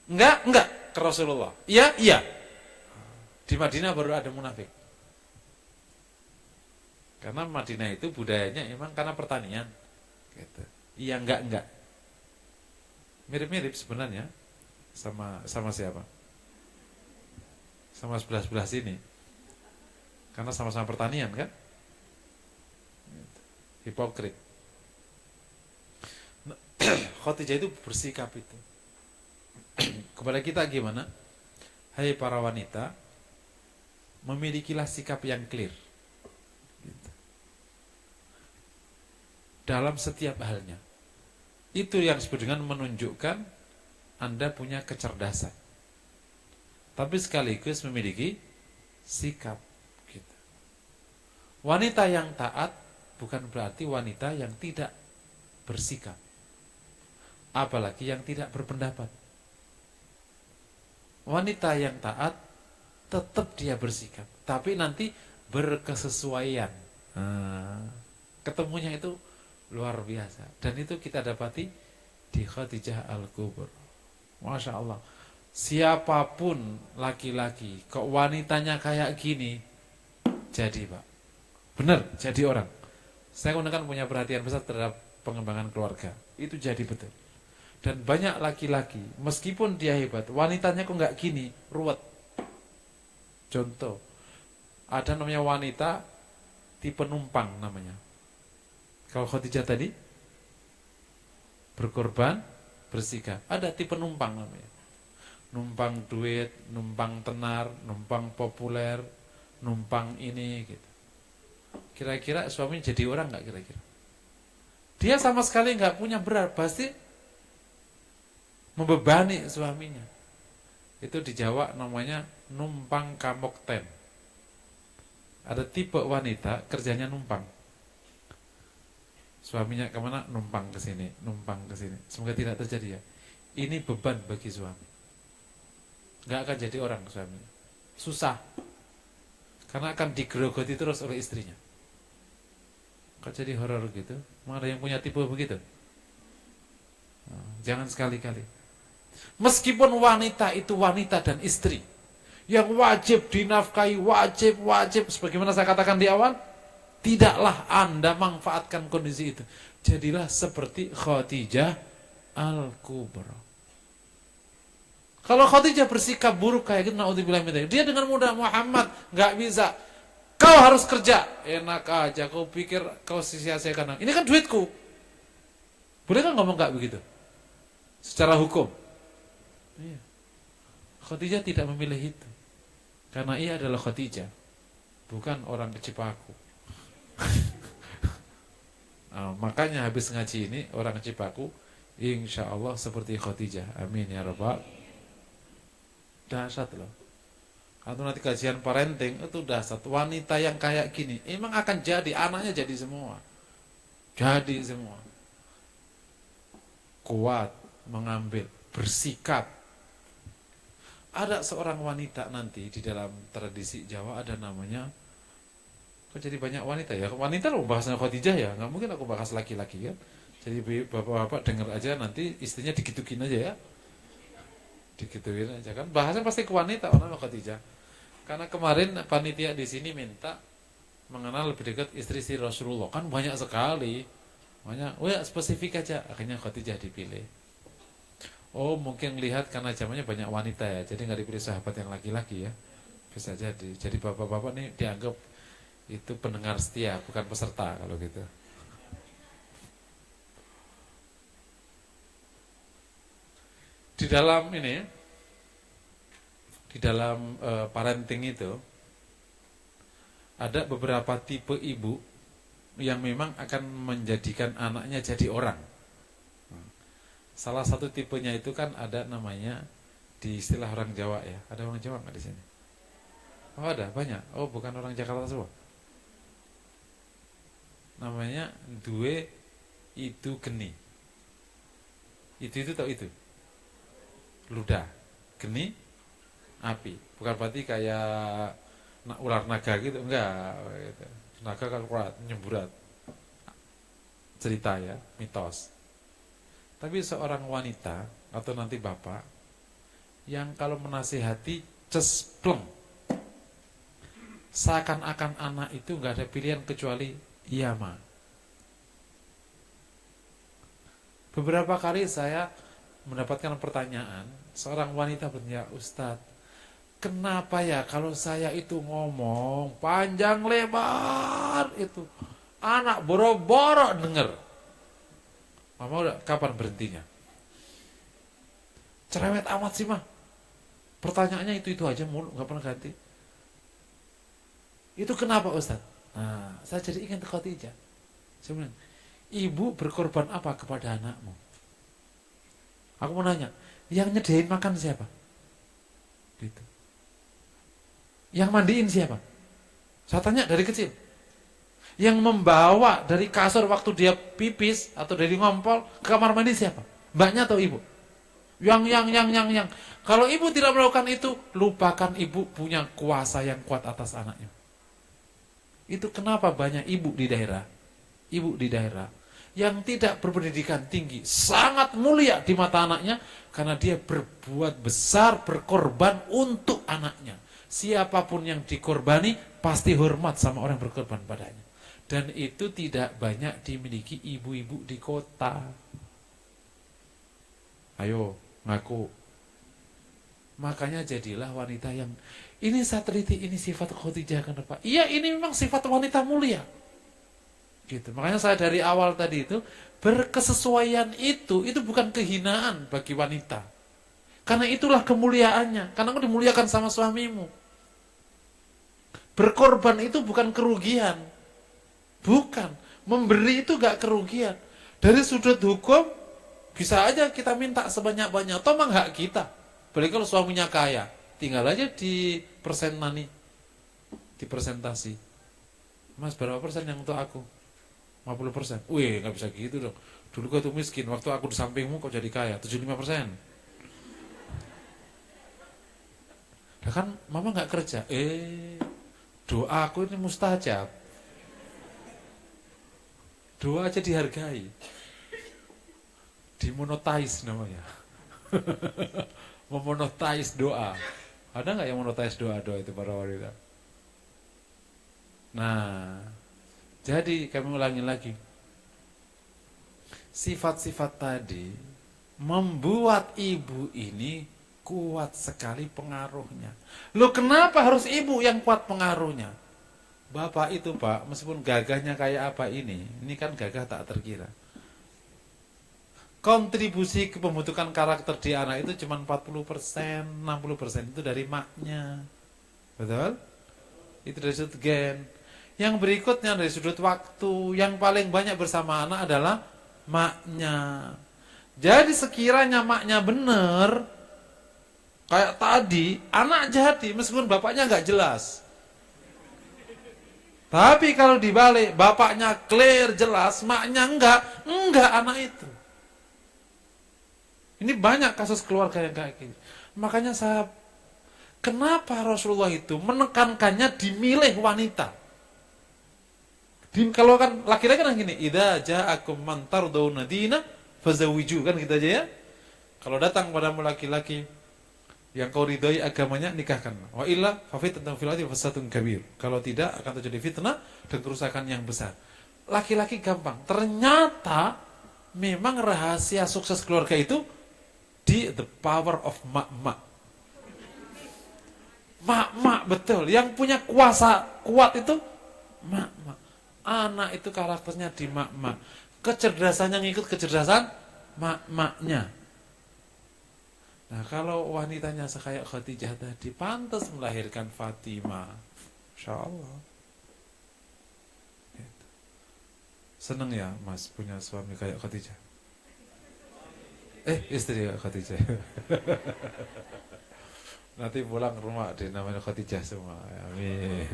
Enggak ke Rasulullah. Iya. Di Madinah baru ada munafik. Karena Madinah itu budayanya emang karena pertanian. Gitu. Iya enggak. Mirip-mirip sebenarnya sama siapa? Sama sebelah sini. Karena sama-sama pertanian kan? Hipokrit. Khadijah itu bersikap itu. Kepada kita gimana? Hai para wanita, memilikilah sikap yang clear. Gitu. Dalam setiap halnya. Itu yang disebut dengan menunjukkan Anda punya kecerdasan. Tapi sekaligus memiliki sikap. Gitu. Wanita yang taat bukan berarti wanita yang tidak bersikap. Apalagi yang tidak berpendapat. Wanita yang taat tetap dia bersikap. Tapi nanti berkesesuaian. Ketemunya itu luar biasa. Dan itu kita dapati di Khadijah Al-Kubra. Masya Allah. Siapapun laki-laki, kok wanitanya kayak gini, jadi Pak. Benar, jadi orang. Saya kan punya perhatian besar terhadap pengembangan keluarga. Itu jadi betul. Dan banyak laki-laki, meskipun dia hebat, wanitanya kok nggak gini, ruwet. Contoh, ada namanya wanita tipe numpang namanya. Kalau Khadijah tadi berkorban, bersikap. Ada tipe numpang namanya. Numpang duit, numpang tenar, numpang populer, numpang ini gitu. Kira-kira suami jadi orang nggak kira-kira? Dia sama sekali nggak punya berat, pasti membebani suaminya. Itu di Jawa namanya numpang kamok ten. Ada tipe wanita kerjanya numpang. Suaminya kemana? Numpang ke sini, numpang ke sini. Semoga tidak terjadi ya. Ini beban bagi suami. Nggak akan jadi orang suaminya. Susah. Karena akan digerogoti terus oleh istrinya. Kok jadi horor gitu? Mau ada yang punya tipe begitu? Jangan sekali-kali. Meskipun wanita itu wanita dan istri yang wajib dinafkahi, wajib sebagaimana saya katakan di awal, tidaklah Anda manfaatkan kondisi itu. Jadilah seperti Khadijah Al-Kubra. Kalau Khadijah bersikap buruk kayak gitu, naudzubillah min dzalik, dia dengan mudah, Muhammad nggak bisa. Kau harus kerja. Enak aja, kau pikir kau sia-siakan. Ini kan duitku. Boleh kan ngomong gak begitu? Secara hukum. Iya. Khadijah tidak memilih itu. Karena ia adalah Khadijah. Bukan orang Cipaku. Nah, makanya habis ngaji ini, orang Cipaku, insya Allah seperti Khadijah. Amin ya Rabbal. Dahsyat loh. Atau nanti kajian parenting itu dahsyat. Wanita yang kayak gini emang akan jadi, anaknya jadi semua. Jadi semua. Kuat, mengambil, bersikap. Ada seorang wanita nanti di dalam tradisi Jawa ada namanya, kok jadi banyak wanita ya? Wanita loh bahasanya Khadijah ya, nggak mungkin aku bahas laki-laki kan. Jadi bapak-bapak dengar aja nanti istrinya digitukin aja ya. Digituin aja kan. Bahasanya pasti ke wanita, orang Khadijah. Karena kemarin panitia di sini minta mengenal lebih dekat istri Rasulullah. Kan banyak sekali. Banyak, oh ya spesifik aja. Akhirnya Khadijah dipilih. Oh mungkin lihat karena zamannya banyak wanita ya. Jadi nggak dipilih sahabat yang laki-laki ya. Bisa jadi. Jadi bapak-bapak nih dianggap itu pendengar setia, bukan peserta kalau gitu. Di dalam ini, di dalam parenting itu ada beberapa tipe ibu yang memang akan menjadikan anaknya jadi orang. Salah satu tipenya itu kan ada namanya di istilah orang Jawa ya. Ada orang Jawa nggak di sini? Oh ada, banyak. Oh bukan orang Jakarta semua. Namanya duwe itu geni. Itu tahu itu? Ludah. Geni api. Bukan berarti kayak ular naga gitu, enggak gitu. Naga kan kuat, nyemburat. Cerita ya, mitos. Tapi seorang wanita atau nanti bapak yang kalau menasihati cespleng, seakan-akan anak itu enggak ada pilihan kecuali iya ma. Beberapa kali saya mendapatkan pertanyaan, seorang wanita bertanya, Ustadz, kenapa ya kalau saya itu ngomong panjang lebar itu anak boro-boro denger. Mama udah kapan berhentinya? Cerewet amat sih mah. Pertanyaannya itu aja mulu, nggak pernah ganti. Itu kenapa Ustaz? Nah, saya jadi ingat Khadijah. Saya bilang, ibu berkorban apa kepada anakmu? Aku mau nanya, yang nyediain makan siapa? Gitu. Yang mandiin siapa? Saya tanya dari kecil. Yang membawa dari kasur waktu dia pipis atau dari ngompol ke kamar mandi siapa? Mbaknya atau ibu? Yang. Kalau ibu tidak melakukan itu, lupakan ibu punya kuasa yang kuat atas anaknya. Itu kenapa banyak ibu di daerah yang tidak berpendidikan tinggi, sangat mulia di mata anaknya, karena dia berbuat besar, berkorban untuk anaknya. Siapapun yang dikorbani, pasti hormat sama orang yang berkorban padanya. Dan itu tidak banyak dimiliki ibu-ibu di kota. Ayo, ngaku. Makanya jadilah wanita yang, ini saya teliti, ini sifat Khadijah kenapa? Iya, ini memang sifat wanita mulia. Gitu. Makanya saya dari awal tadi itu, berkesesuaian itu bukan kehinaan bagi wanita. Karena itulah kemuliaannya. Karena kamu dimuliakan sama suamimu. Berkorban itu bukan kerugian. Bukan. Memberi itu gak kerugian. Dari sudut hukum, bisa aja kita minta sebanyak-banyak. Toh memang hak kita. Apalagi kalau suaminya kaya. Tinggal aja di persenani. Di presentasi. Mas, berapa persen yang untuk aku? 50%. Wih, gak bisa gitu dong. Dulu kau tuh miskin. Waktu aku di sampingmu kau jadi kaya. 75%. Nah kan mama gak kerja. Doa aku ini mustajab. Doa aja dihargai. Dimonetize namanya. Memonetize doa. Ada nggak yang monetize doa itu para wanita? Nah, jadi kami ulangi lagi. Sifat-sifat tadi membuat ibu ini kuat sekali pengaruhnya. Loh kenapa harus ibu yang kuat pengaruhnya? Bapak itu Pak, meskipun gagahnya kayak apa ini kan gagah tak terkira. Kontribusi ke pembentukan karakter di anak itu cuma 40%, 60% itu dari maknya. Betul? Itu dari sudut gen. Yang berikutnya dari sudut waktu, yang paling banyak bersama anak adalah maknya. Jadi sekiranya maknya benar, kayak tadi, anak jadi meskipun bapaknya nggak jelas. Tapi kalau dibalik, bapaknya clear, jelas, maknya enggak anak itu. Ini banyak kasus keluarga yang kayak gini. Makanya kenapa Rasulullah itu menekankannya dimilih wanita? Kalau kan laki-laki kan gini, idza ja'akum man tardawna dina fazawwiju, kan gitu aja ya. Kalau datang padamu laki-laki yang kau ridhoi agamanya, nikahkan. Wa illa fa fitnatun fil ardi fasadun kabir. Kalau tidak akan terjadi fitnah dan kerusakan yang besar. Laki-laki gampang. Ternyata memang rahasia sukses keluarga itu di the power of mak-mak. Mak-mak betul. Yang punya kuasa kuat itu mak-mak. Anak itu karakternya di mak-mak. Kecerdasannya ngikut kecerdasan mak-maknya. Nah kalau wanitanya sekayak Khadijah tadi, pantas melahirkan Fatimah. Insya Allah. Gitu. Seneng ya Mas punya suami kayak Khadijah? Istri Khadijah. Nanti pulang ke rumah dinamain Khadijah semua. Amin.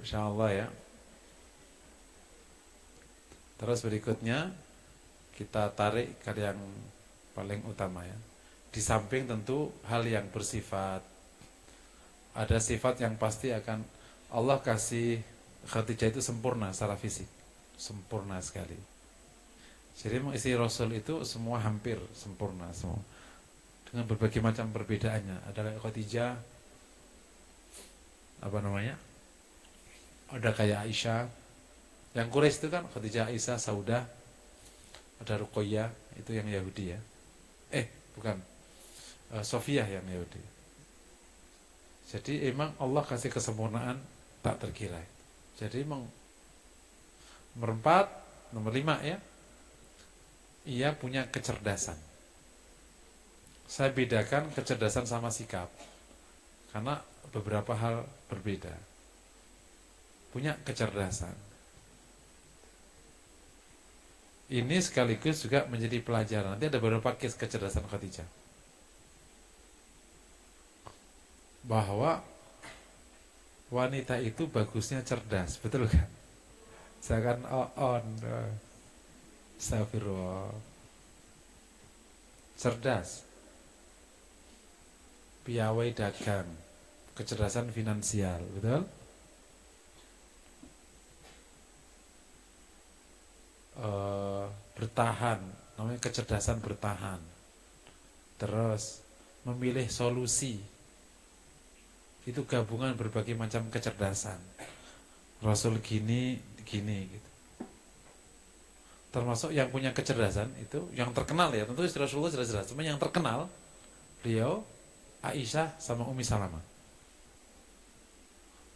Insya Allah ya. Terus berikutnya kita tarik ke yang paling utama ya. Di samping tentu hal yang bersifat, ada sifat yang pasti akan Allah kasih Khadijah itu sempurna secara fisik, sempurna sekali. Jadi istri Rasul itu semua hampir sempurna semua, dengan berbagai macam perbedaannya. Ada kayak Khadijah, ada kayak Aisyah. Yang Quraisy itu kan Khadijah, Aisyah, Saudah, ada Ruqayyah, itu yang Yahudi ya. Bukan, Sofiyah yang Yahudi. Jadi emang Allah kasih kesempurnaan tak terkira. Jadi emang nomor 4, nomor 5 ya, ia punya kecerdasan. Saya bedakan kecerdasan sama sikap, karena beberapa hal berbeda. Punya kecerdasan. Ini sekaligus juga menjadi pelajaran. Nanti ada beberapa case kecerdasan Khadijah. Bahwa wanita itu bagusnya cerdas, betul kan? Jangan astagfirullah. Cerdas. Piawai dagang, kecerdasan finansial, betul? Bertahan, namanya kecerdasan bertahan. Terus memilih solusi, itu gabungan berbagai macam kecerdasan. Rasul gini gitu. Termasuk yang punya kecerdasan itu, yang terkenal ya, tentu istri Rasulullah jelas-jelas. Cuma yang terkenal, beliau, Aisyah sama Ummi Salamah.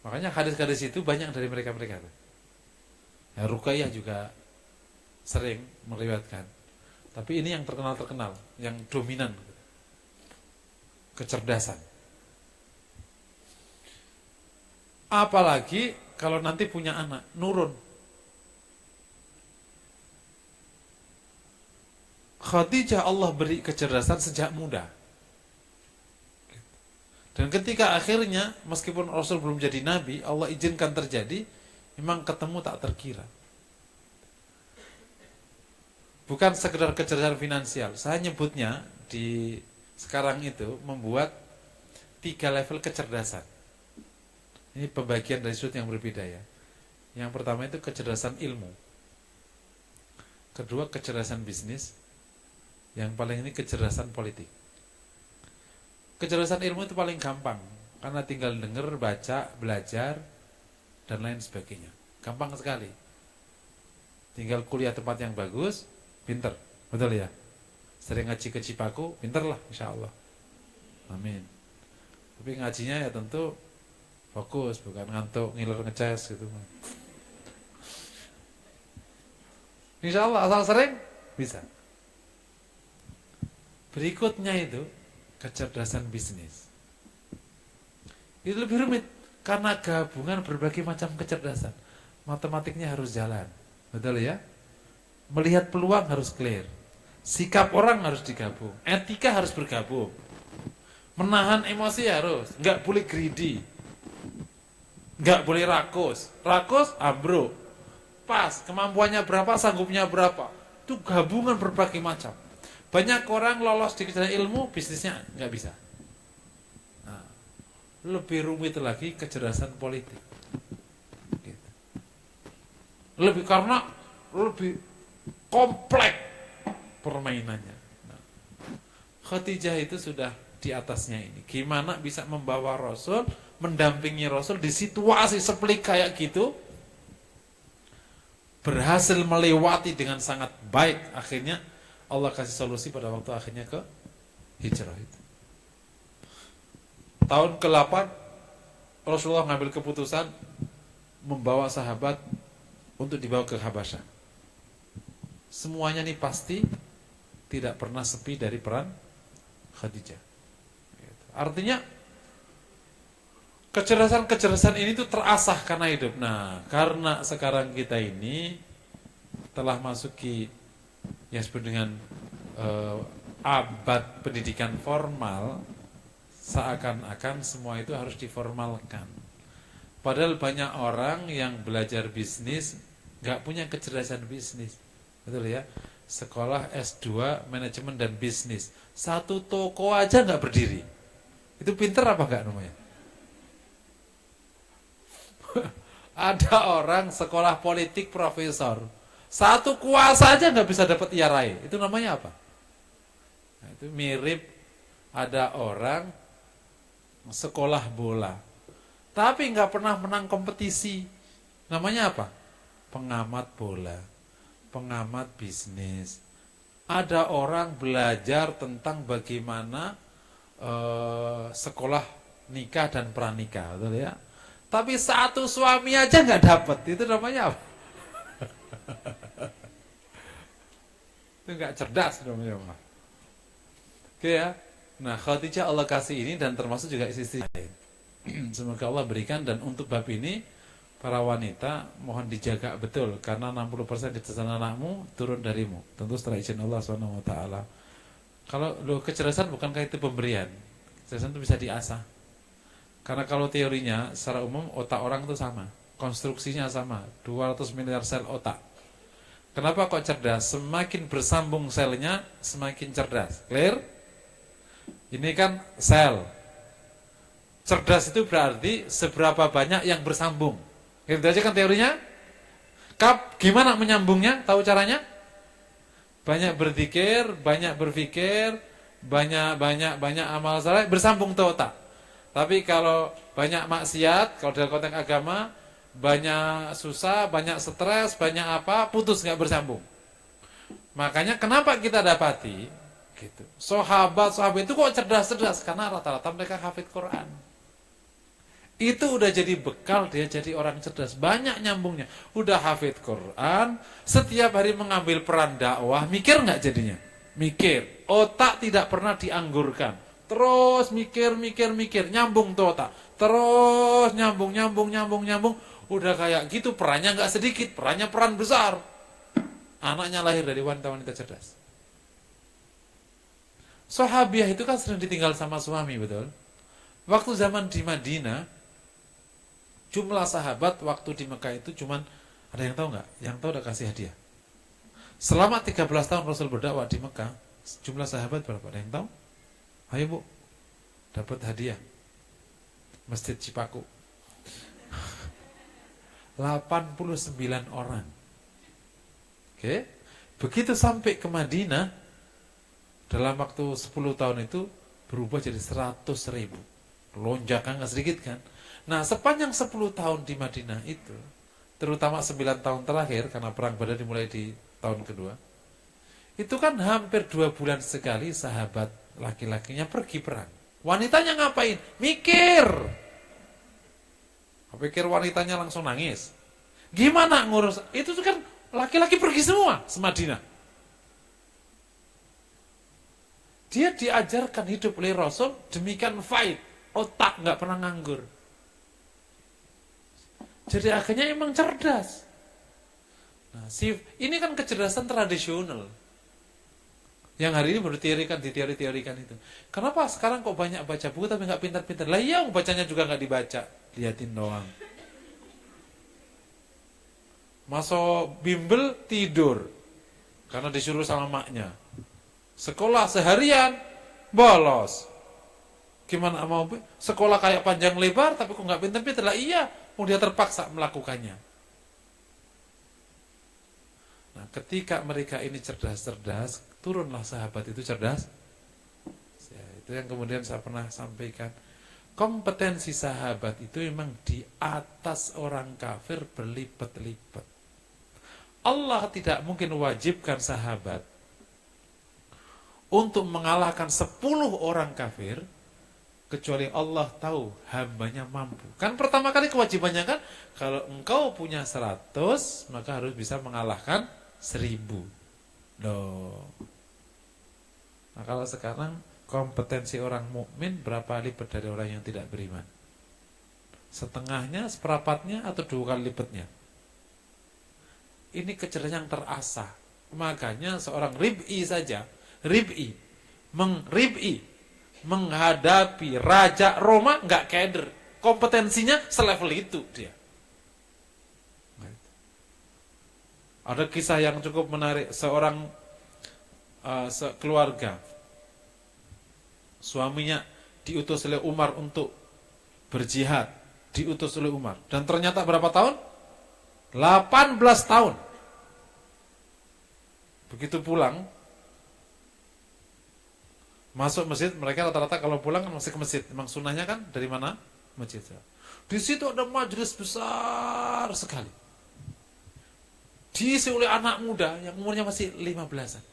Makanya hadis-hadis itu banyak dari mereka-mereka. Ya, Ruqayyah juga sering meriwayatkan. Tapi ini yang terkenal, yang dominan. Kecerdasan. Apalagi kalau nanti punya anak, nurun. Khadijah Allah beri kecerdasan sejak muda. Dan ketika akhirnya, meskipun Rasul belum jadi Nabi, Allah izinkan terjadi, memang ketemu tak terkira. Bukan sekedar kecerdasan finansial. Saya nyebutnya di sekarang itu membuat 3 level kecerdasan. Ini pembagian dari sudut yang berbeda ya. Yang pertama itu kecerdasan ilmu. Kedua kecerdasan bisnis. Yang paling ini kecerdasan politik. Kecerdasan ilmu itu paling gampang. Karena tinggal dengar, baca, belajar, dan lain sebagainya. Gampang sekali. Tinggal kuliah tempat yang bagus, pinter, betul ya? Sering ngaji ke Cipaku, pinter lah insya Allah. Amin. Tapi ngajinya ya tentu Fokus, bukan ngantuk, ngiler ngeces gitu. Insya Allah asal sering bisa. Berikutnya itu kecerdasan bisnis. Itu lebih rumit karena gabungan berbagai macam kecerdasan. Matematiknya harus jalan, betul ya? Melihat peluang harus clear. Sikap orang harus digabung, etika harus bergabung. Menahan emosi harus, nggak boleh greedy, nggak boleh rakus. Rakus ambruk. Pas, kemampuannya berapa, sanggupnya berapa. Itu gabungan berbagai macam. Banyak orang lolos di kecerdasan ilmu, bisnisnya nggak bisa. Nah, lebih rumit lagi kecerdasan politik. Gitu. Karena lebih kompleks permainannya. Nah, Khadijah itu sudah di atasnya ini. Gimana bisa membawa Rasul, mendampingi Rasul di situasi sepelik kayak gitu, berhasil melewati dengan sangat baik. Akhirnya Allah kasih solusi pada waktu akhirnya ke hijrah itu. Tahun ke-8 Rasulullah mengambil keputusan membawa sahabat untuk dibawa ke Habasyah. Semuanya nih pasti tidak pernah sepi dari peran Khadijah. Artinya kecerdasan ini tuh terasah karena hidup. Nah, karena sekarang kita ini telah masuki yang disebut dengan abad pendidikan formal, seakan-akan semua itu harus diformalkan. Padahal banyak orang yang belajar bisnis nggak punya kecerdasan bisnis, betul ya? Sekolah S2 manajemen dan bisnis, satu toko aja nggak berdiri. Itu pinter apa nggak namanya? Ada orang sekolah politik profesor, satu kuasa aja nggak bisa dapat IARAE. Itu namanya apa? Nah, itu mirip ada orang sekolah bola, tapi nggak pernah menang kompetisi. Namanya apa? Pengamat bola, pengamat bisnis. Ada orang belajar tentang bagaimana sekolah nikah dan pranikah, betul ya? Tapi satu suami aja nggak dapat, itu namanya apa? Itu nggak cerdas namanya, Pak. Oke ya. Nah, Khadijah Allah kasih ini dan termasuk juga istri lain. Semoga Allah berikan. Dan untuk bab ini para wanita mohon dijaga betul karena 60% kecerdasan anakmu turun darimu. Tentu setelah izin Allah SWT. Kalau kecerdasan bukankah itu pemberian? Kecerdasan itu bisa diasah. Karena kalau teorinya secara umum otak orang itu sama, konstruksinya sama, 200 miliar sel otak. Kenapa kok cerdas? Semakin bersambung selnya, semakin cerdas. Clear? Ini kan sel. Cerdas itu berarti seberapa banyak yang bersambung. Itu aja kan teorinya. Gimana menyambungnya? Tahu caranya? Banyak berzikir, banyak berpikir, banyak amal saleh, bersambung tuh otak. Tapi kalau banyak maksiat, kalau dalam konteks agama, banyak susah, banyak stres, banyak apa, putus nggak bersambung. Makanya kenapa kita dapati gitu. Sahabat itu kok cerdas-cerdas karena rata-rata mereka hafid Quran. Itu udah jadi bekal dia jadi orang cerdas, banyak nyambungnya. Udah hafid Quran, setiap hari mengambil peran dakwah, mikir nggak jadinya? Mikir. Otak tidak pernah dianggurkan. Terus mikir, nyambung tuh otak. Terus nyambung. Udah kayak gitu, perannya nggak sedikit, perannya peran besar. Anaknya lahir dari wanita-wanita cerdas. Sahabiah itu kan sering ditinggal sama suami, betul? Waktu zaman di Madinah, jumlah sahabat waktu di Mekah itu cuman, ada yang tahu nggak? Yang tahu udah kasih hadiah. Selama 13 tahun Rasul berdakwah di Mekah, jumlah sahabat berapa? Ada yang tahu? Ayo Bu, dapat hadiah. Masjid Cipaku. 89 orang. Oke. Begitu sampai ke Madinah, dalam waktu 10 tahun itu berubah jadi 100.000. Lonjakan nggak sedikit kan? Nah, sepanjang 10 tahun di Madinah itu, terutama 9 tahun terakhir, karena perang Badar dimulai di tahun kedua, itu kan hampir 2 bulan sekali sahabat laki-lakinya pergi perang. Wanitanya ngapain? Mikir. Kepikir wanitanya langsung nangis. Gimana ngurus? Itu kan laki-laki pergi semua semadinah. Dia diajarkan hidup oleh Rasul demikian fight, otak nggak pernah nganggur. Jadi akhirnya emang cerdas. Nah, ini kan kecerdasan tradisional. Yang hari ini baru diteori-teorikan itu. Kenapa sekarang kok banyak baca buku tapi nggak pintar-pintar? Lah iya, bacanya juga nggak dibaca, liatin doang. Masuk bimbel tidur karena disuruh sama maknya. Sekolah seharian bolos. Gimana mau sekolah kayak panjang lebar tapi kok nggak pintar-pintar? Lah iya, mau dia terpaksa melakukannya. Nah, ketika mereka ini cerdas-cerdas, turunlah sahabat itu cerdas. Ya, itu yang kemudian saya pernah sampaikan. Kompetensi sahabat itu memang di atas orang kafir berlipat-lipat. Allah tidak mungkin wajibkan sahabat untuk mengalahkan 10 orang kafir, kecuali Allah tahu hambanya mampu. Kan pertama kali kewajibannya kan, kalau engkau punya 100, maka harus bisa mengalahkan 1000. Loh. Nah, kalau sekarang kompetensi orang mukmin berapa lipat dari orang yang tidak beriman? Setengahnya, seperempatnya, atau 2 kali lipatnya? Ini kecerdasan yang terasah. Makanya seorang Rib'i saja, menghadapi Raja Roma nggak keder. Kompetensinya selevel itu dia. Ada kisah yang cukup menarik. Seorang keluarga, suaminya diutus oleh Umar untuk berjihad, diutus oleh Umar, dan ternyata berapa tahun? 18 tahun. Begitu pulang, masuk masjid, mereka rata-rata kalau pulang kan masih ke masjid. Memang sunnahnya kan dari mana? Masjid. Di situ ada majelis besar sekali, diisi oleh anak muda yang umurnya masih 15-an.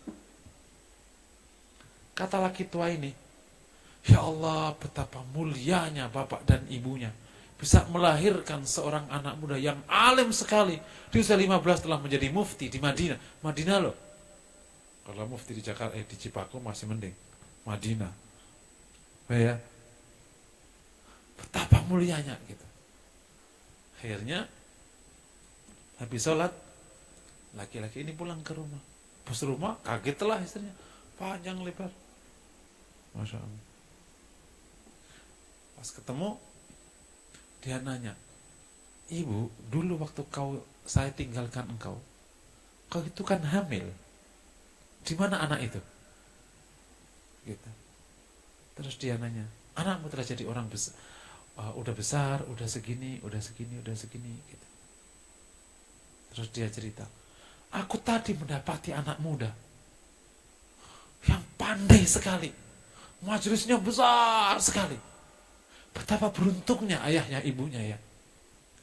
Kata laki tua ini, ya Allah, betapa mulianya bapak dan ibunya bisa melahirkan seorang anak muda yang alim sekali. Di usia 15 telah menjadi mufti di Madinah. Madinah loh. Kalau mufti di Jakarta, di Cipaku masih mending. Madinah. Ya. Betapa mulianya gitu. Akhirnya habis sholat, laki-laki ini pulang ke rumah. Pas rumah, kagetlah istrinya. Panjang lebar. Masya Allah. Pas ketemu, dia nanya, ibu, dulu waktu saya tinggalkan engkau itu kan hamil. Di mana anak itu? Gitu. Terus dia nanya, anakmu telah jadi orang besar, udah besar, udah segini, gitu. Terus dia cerita, aku tadi mendapati anak muda yang pandai sekali, majelisnya besar sekali. Betapa beruntungnya ayahnya ibunya ya.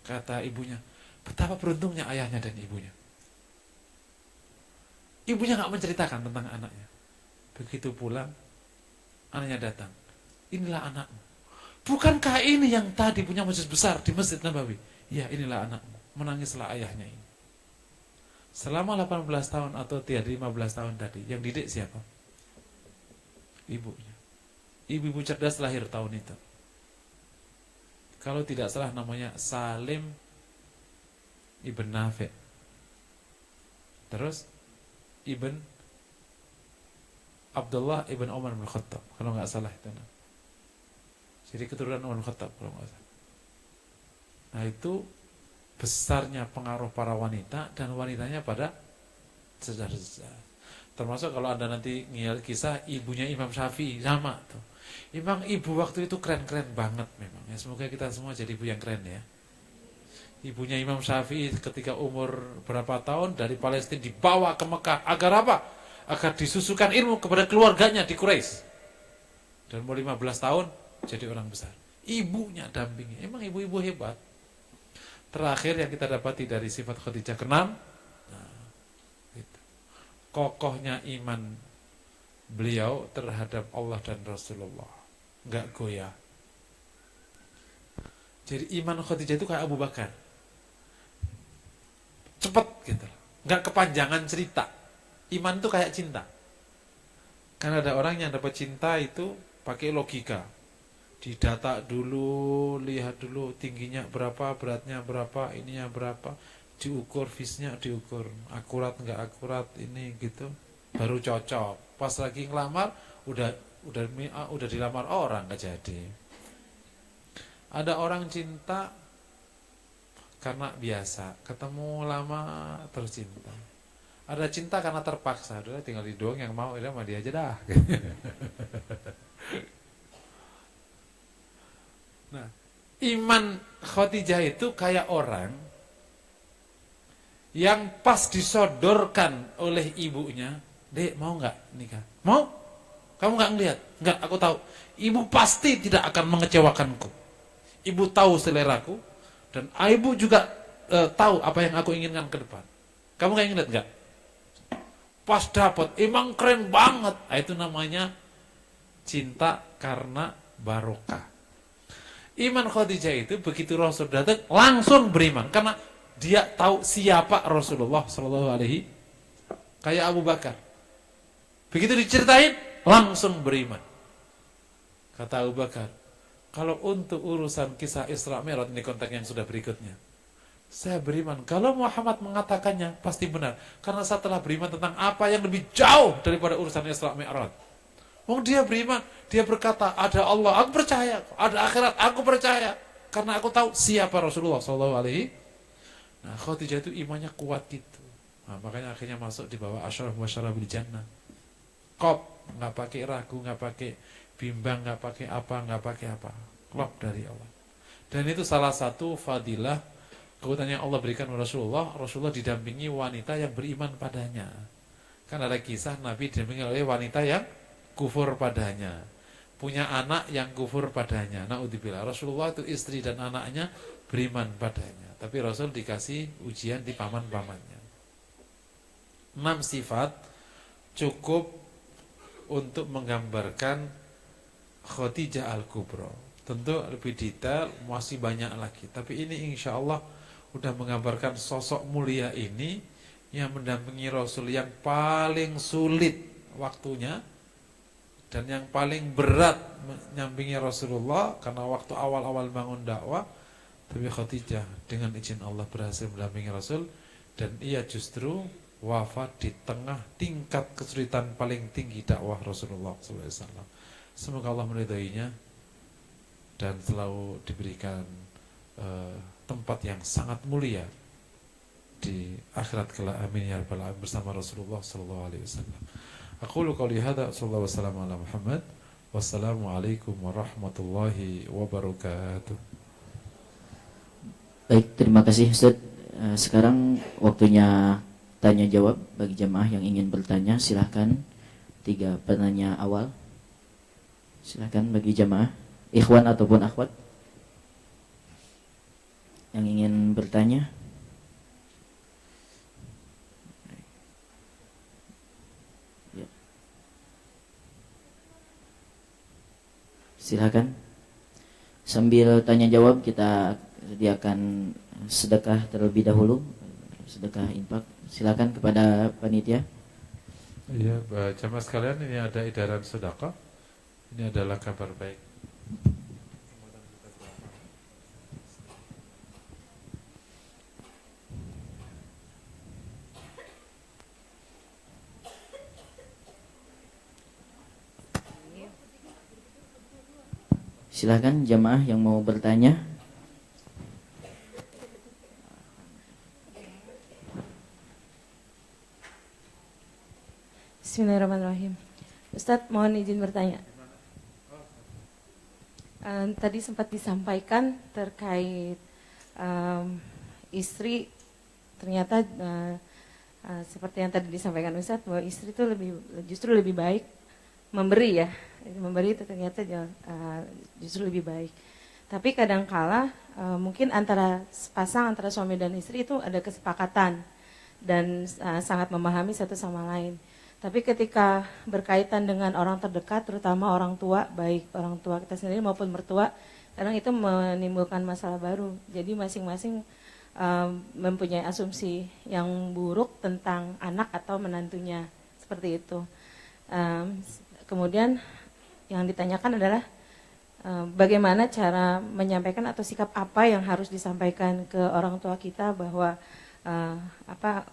Kata ibunya, betapa beruntungnya ayahnya dan ibunya. Ibunya gak menceritakan tentang anaknya. Begitu pulang, anaknya datang. Inilah anakmu. Bukankah ini yang tadi punya majelis besar di Masjid Nabawi? Ya, inilah anakmu. Menangislah ayahnya ini. Selama 18 tahun atau 15 tahun tadi, yang didik siapa? Ibunya. Ibu-ibu cerdas lahir tahun itu. Kalau tidak salah namanya Salim Ibn Nafi'. Terus Ibn Abdullah Ibn Umar bin Khattab, kalau nggak salah itu. Jadi keturunan Umar bin Khattab kalau nggak salah. Nah itu besarnya pengaruh para wanita, dan wanitanya pada cerdas. Termasuk kalau Anda nanti ngelihat kisah ibunya Imam Syafi'i, sama tuh. Memang ibu waktu itu keren-keren banget memang ya. Semoga kita semua jadi ibu yang keren ya. Ibunya Imam Syafi'i ketika umur berapa tahun dari Palestina dibawa ke Mekah. Agar apa? Agar disusukan ilmu kepada keluarganya di Quraisy. Dan umur 15 tahun jadi orang besar. Ibunya dampingi. Emang ibu-ibu hebat. Terakhir yang kita dapati dari sifat Khadijah ke-6, nah, gitu. Kokohnya iman beliau terhadap Allah dan Rasulullah. Enggak goyah. Jadi iman Khadijah itu kayak Abu Bakar. Cepet gitu. Nggak kepanjangan cerita. Iman itu kayak cinta. Karena ada orang yang dapat cinta itu pakai logika. Didata dulu, lihat dulu tingginya berapa, beratnya berapa, ininya berapa, diukur visnya, diukur akurat nggak akurat ini gitu, baru cocok. Pas lagi ngelamar udah dilamar orang nggak jadi. Ada orang cinta karena biasa, ketemu lama terus cinta. Ada cinta karena terpaksa, udah tinggal di doang yang mau, udah sama dia aja dah. Nah, iman Khadijah itu kayak orang yang pas disodorkan oleh ibunya, Dek mau nggak nikah? Mau? Kamu nggak ngelihat? Nggak, aku tahu. Ibu pasti tidak akan mengecewakanku. Ibu tahu seleraku dan ibu juga tahu apa yang aku inginkan ke depan. Kamu nggak ngelihat nggak? Pas dapat, emang keren banget. Nah, itu namanya cinta karena barokah. Iman Khadijah itu begitu Rasul datang langsung beriman karena dia tahu siapa Rasulullah Shallallahu Alaihi, kayak Abu Bakar. Begitu diceritain langsung beriman. Kata Abu Bakar, kalau untuk urusan kisah Isra Mi'raj, ini konteks yang sudah berikutnya, saya beriman. Kalau Muhammad mengatakannya pasti benar, karena setelah beriman tentang apa yang lebih jauh daripada urusan Isra Mi'raj. Wong dia beriman, dia berkata ada Allah, aku percaya, ada akhirat, aku percaya, karena aku tahu siapa Rasulullah Shallallahu Alaihi. Nah, Khadijah itu imannya kuat gitu. Nah, makanya akhirnya masuk di bawah asyarah muasyarah bil jannah. Kop, nggak pakai ragu, nggak pakai bimbang, nggak pakai apa, klop dari Allah. Dan itu salah satu fadilah keutamaan yang Allah berikan kepada Rasulullah. Rasulullah didampingi wanita yang beriman padanya. Kan ada kisah Nabi didampingi oleh wanita yang kufur padanya, punya anak yang kufur padanya. Naudzubillah. Rasulullah itu istri dan anaknya beriman padanya, tapi Rasul dikasih ujian di paman-pamannya. 6 sifat cukup untuk menggambarkan Khadijah Al-Kubra. Tentu lebih detail masih banyak lagi, tapi ini insya Allah udah menggambarkan sosok mulia ini yang mendampingi Rasul yang paling sulit waktunya dan yang paling berat menyampingi Rasulullah karena waktu awal-awal bangun dakwah. Tapi Khadijah dengan izin Allah berhasil mendampingi Rasul dan ia justru wafat di tengah tingkat kesulitan paling tinggi dakwah Rasulullah SAW. Semoga Allah meridainya dan selalu diberikan tempat yang sangat mulia di akhirat kelak. Amin ya rabbal alamin bersama Rasulullah SAW. Aqulu qouli hadza sallallahu wasallam ala Muhammad. Wassalamualaikum warahmatullahi wabarakatuh. Baik, terima kasih Ustaz. Sekarang waktunya tanya jawab bagi jamaah yang ingin bertanya. Silahkan 3 penanya awal. Silahkan bagi jamaah, ikhwan ataupun akhwat yang ingin bertanya. Silakan. Sambil tanya jawab kita sediakan sedekah terlebih dahulu, sedekah infak. Silakan kepada panitia. Iya, jamaah sekalian, ini ada edaran sedekah. Ini adalah kabar baik. Silakan jamaah yang mau bertanya. Bismillahirrahmanirrahim. Ustadz, mohon izin bertanya. Tadi sempat disampaikan terkait istri, ternyata seperti yang tadi disampaikan Ustadz, bahwa istri itu justru lebih baik memberi ya. Memberi itu ternyata justru lebih baik. Tapi kadangkala mungkin antara sepasang, antara suami dan istri itu ada kesepakatan dan sangat memahami satu sama lain. Tapi ketika berkaitan dengan orang terdekat, terutama orang tua, baik orang tua kita sendiri maupun mertua, kadang itu menimbulkan masalah baru. Jadi masing-masing mempunyai asumsi yang buruk tentang anak atau menantunya, seperti itu. Kemudian yang ditanyakan adalah bagaimana cara menyampaikan atau sikap apa yang harus disampaikan ke orang tua kita, bahwa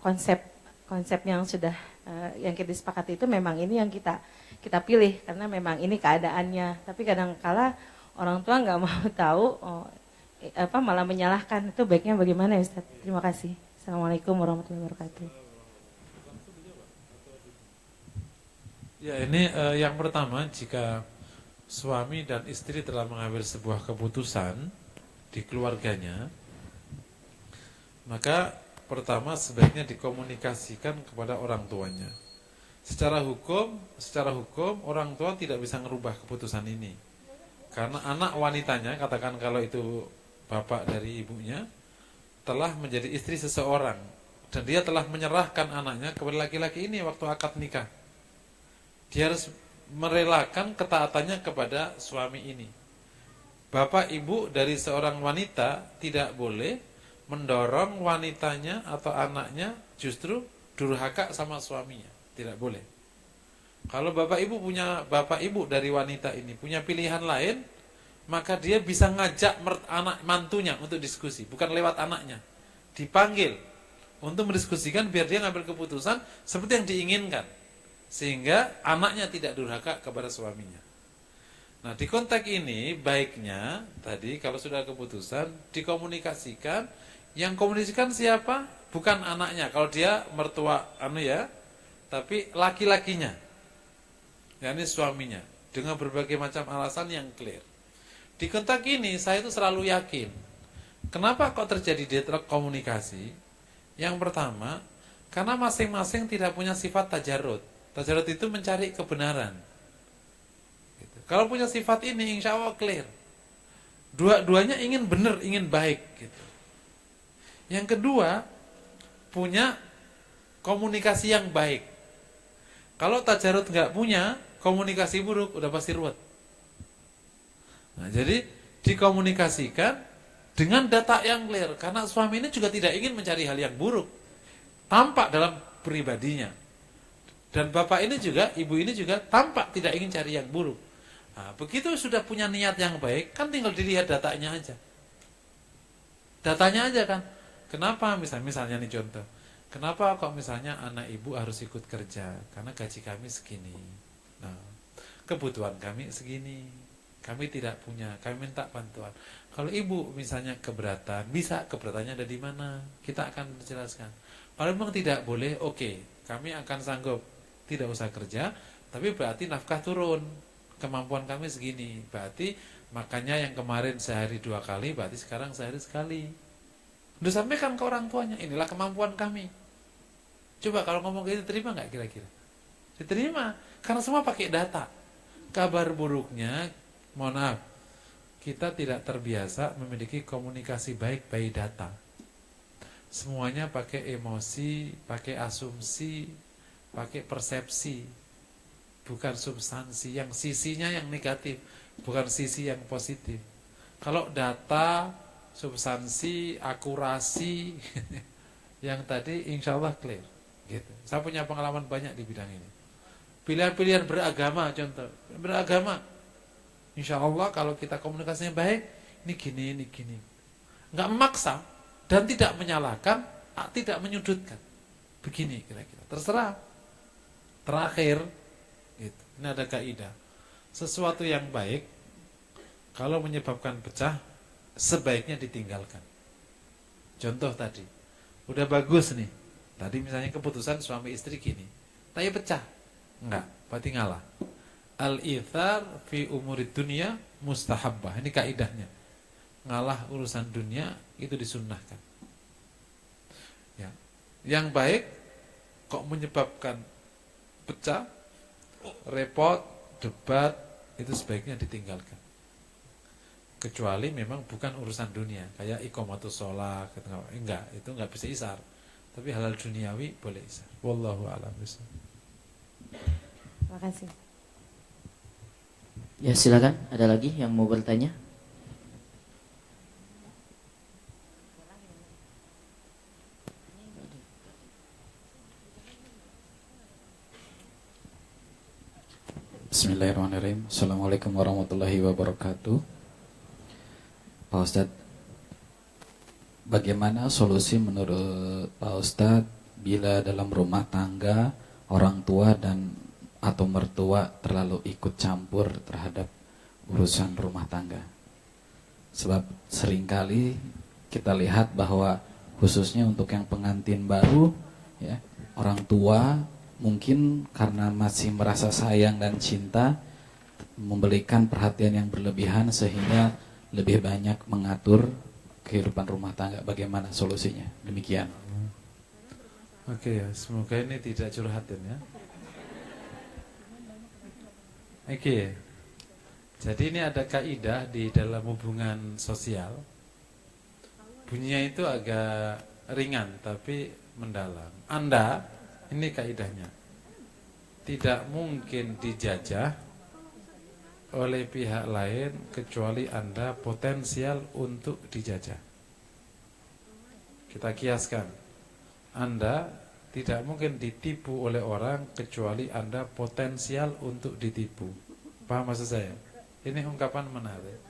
konsep yang sudah yang kita disepakati itu memang ini yang kita pilih karena memang ini keadaannya. Tapi kadang-kala orang tua nggak mau tahu, malah menyalahkan. Itu baiknya bagaimana ya Ustaz? Terima kasih. Assalamualaikum warahmatullahi wabarakatuh. Ya, ini yang pertama, jika suami dan istri telah mengambil sebuah keputusan di keluarganya, maka pertama sebaiknya dikomunikasikan kepada orang tuanya. Secara hukum orang tua tidak bisa merubah keputusan ini. Karena anak wanitanya, katakan kalau itu bapak dari ibunya, telah menjadi istri seseorang dan dia telah menyerahkan anaknya kepada laki-laki ini waktu akad nikah. Dia harus merelakan ketaatannya kepada suami ini. Bapak ibu dari seorang wanita tidak boleh mendorong wanitanya atau anaknya justru durhaka sama suaminya. Tidak boleh. Kalau bapak ibu dari wanita ini punya pilihan lain, maka dia bisa ngajak anak mantunya untuk diskusi, bukan lewat anaknya. Dipanggil untuk mendiskusikan biar dia ngambil keputusan seperti yang diinginkan, sehingga anaknya tidak durhaka kepada suaminya. Nah, di konteks ini baiknya tadi kalau sudah keputusan dikomunikasikan. Yang komunikasikan siapa? Bukan anaknya. Kalau dia mertua tapi laki-lakinya, yakni suaminya, dengan berbagai macam alasan yang clear. Di konteks ini saya itu selalu yakin. Kenapa kok terjadi deadlock komunikasi? Yang pertama, karena masing-masing tidak punya sifat tajarud. Tajarud itu mencari kebenaran. Gitu. Kalau punya sifat ini, insya Allah clear. Dua-duanya ingin benar, ingin baik. Gitu. Yang kedua, punya komunikasi yang baik. Kalau tajarud nggak punya, komunikasi buruk, udah pasti ruwet. Nah, jadi dikomunikasikan dengan data yang clear. Karena suami ini juga tidak ingin mencari hal yang buruk. Tampak dalam pribadinya. Dan bapak ini juga, ibu ini juga tampak tidak ingin cari yang buruk. Nah, begitu sudah punya niat yang baik, kan tinggal dilihat datanya aja. Datanya aja kan. Kenapa misalnya nih contoh. Kenapa kok misalnya anak ibu harus ikut kerja? Karena gaji kami segini. Nah, kebutuhan kami segini. Kami tidak punya, kami minta bantuan. Kalau ibu misalnya keberatan, bisa keberatannya ada di mana? Kita akan menjelaskan. Kalau memang tidak boleh, oke, kami akan sanggup tidak usah kerja, tapi berarti nafkah turun. Kemampuan kami segini. Berarti makanya yang kemarin sehari 2 kali, berarti sekarang sehari sekali. Udah sampaikan ke orang tuanya, inilah kemampuan kami. Coba kalau ngomong gitu, terima nggak kira-kira? Diterima, karena semua pakai data. Kabar buruknya, mohon maaf, kita tidak terbiasa memiliki komunikasi baik by data. Semuanya pakai emosi, pakai asumsi, pakai persepsi, bukan substansi. Yang sisinya yang negatif, bukan sisi yang positif. Kalau data, substansi, akurasi, yang tadi insya Allah clear. Gitu. Saya punya pengalaman banyak di bidang ini. Pilihan-pilihan beragama, contoh beragama, insya Allah kalau kita komunikasinya baik, ini gini. Nggak memaksa dan tidak menyalahkan, tidak menyudutkan. Begini kira-kira. Terserah. Terakhir, gitu. Ini ada kaidah. Sesuatu yang baik, kalau menyebabkan pecah, sebaiknya ditinggalkan. Contoh tadi, udah bagus nih. Tadi misalnya keputusan suami istri gini, tapi pecah. Enggak, berarti ngalah. Al-ithar fi umurid dunia mustahabbah. Ini kaidahnya. Ngalah urusan dunia itu disunnahkan. Ya. Yang baik kok menyebabkan pecah, repot, debat, itu sebaiknya ditinggalkan. Kecuali memang bukan urusan dunia, kayak iqamatus shalah, enggak, itu enggak bisa isar. Tapi halal duniawi boleh isar. Wallahu a'lam bishawab. Terima kasih. Ya silakan, ada lagi yang mau bertanya? Bismillahirrahmanirrahim. Assalamualaikum warahmatullahi wabarakatuh. Pak Ustadz, bagaimana solusi menurut Pak Ustadz bila dalam rumah tangga orang tua dan atau mertua terlalu ikut campur terhadap urusan rumah tangga? Sebab seringkali kita lihat bahwa khususnya untuk yang pengantin baru, ya, orang tua mungkin karena masih merasa sayang dan cinta memberikan perhatian yang berlebihan sehingga lebih banyak mengatur kehidupan rumah tangga. Bagaimana solusinya? Demikian. Oke ya, semoga ini tidak curhatin ya. Oke. Jadi ini ada kaidah di dalam hubungan sosial. Bunyinya itu agak ringan tapi mendalam. Anda, ini kaidahnya, tidak mungkin dijajah oleh pihak lain kecuali Anda potensial untuk dijajah. Kita kiaskan, Anda tidak mungkin ditipu oleh orang kecuali Anda potensial untuk ditipu. Paham maksud saya? Ini ungkapan menarik.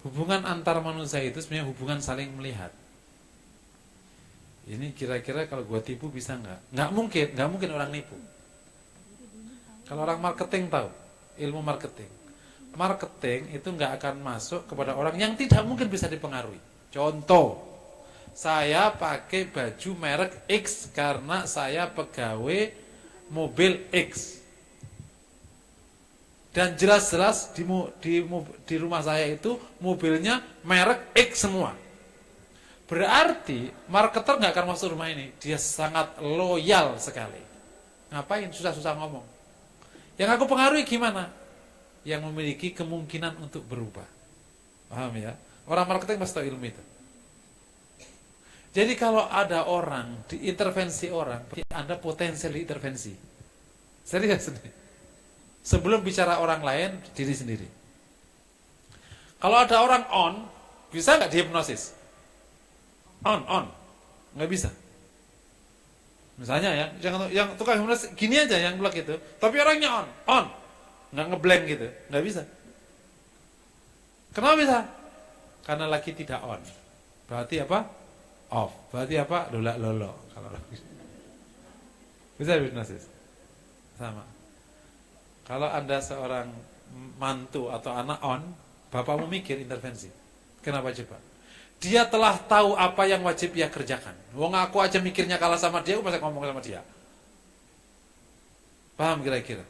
Hubungan antar manusia itu sebenarnya hubungan saling melihat. Ini kira-kira kalau gue tipu bisa nggak? Nggak mungkin orang nipu. Kalau orang marketing tahu, ilmu marketing. Marketing itu nggak akan masuk kepada orang yang tidak mungkin bisa dipengaruhi. Contoh, saya pakai baju merek X karena saya pegawai mobil X. Dan jelas-jelas di rumah saya itu mobilnya merek X semua. Berarti marketer nggak akan masuk rumah ini. Dia sangat loyal sekali. Ngapain susah-susah ngomong? Yang aku pengaruhi gimana? Yang memiliki kemungkinan untuk berubah. Paham ya? Orang marketing pasti tahu ilmu itu. Jadi kalau ada orang diintervensi orang, Anda potensial diintervensi. Serius nih. Sebelum bicara orang lain, diri sendiri. Kalau ada orang on, bisa nggak dihipnosis? On, nggak bisa. Misalnya ya, yang tukang hipnosis gini aja yang blok itu, tapi orangnya on, nggak ngeblank gitu, nggak bisa. Kenapa bisa? Karena lagi tidak on. Berarti apa? Off. Berarti apa? Lolo. Kalau bisa hipnosis. Sama. Kalau Anda seorang mantu atau anak on, bapakmu mikir intervensi. Kenapa coba? Dia telah tahu apa yang wajib ia kerjakan. Wong aku aja mikirnya kalah sama dia, aku masa ngomong sama dia. Paham kira-kira?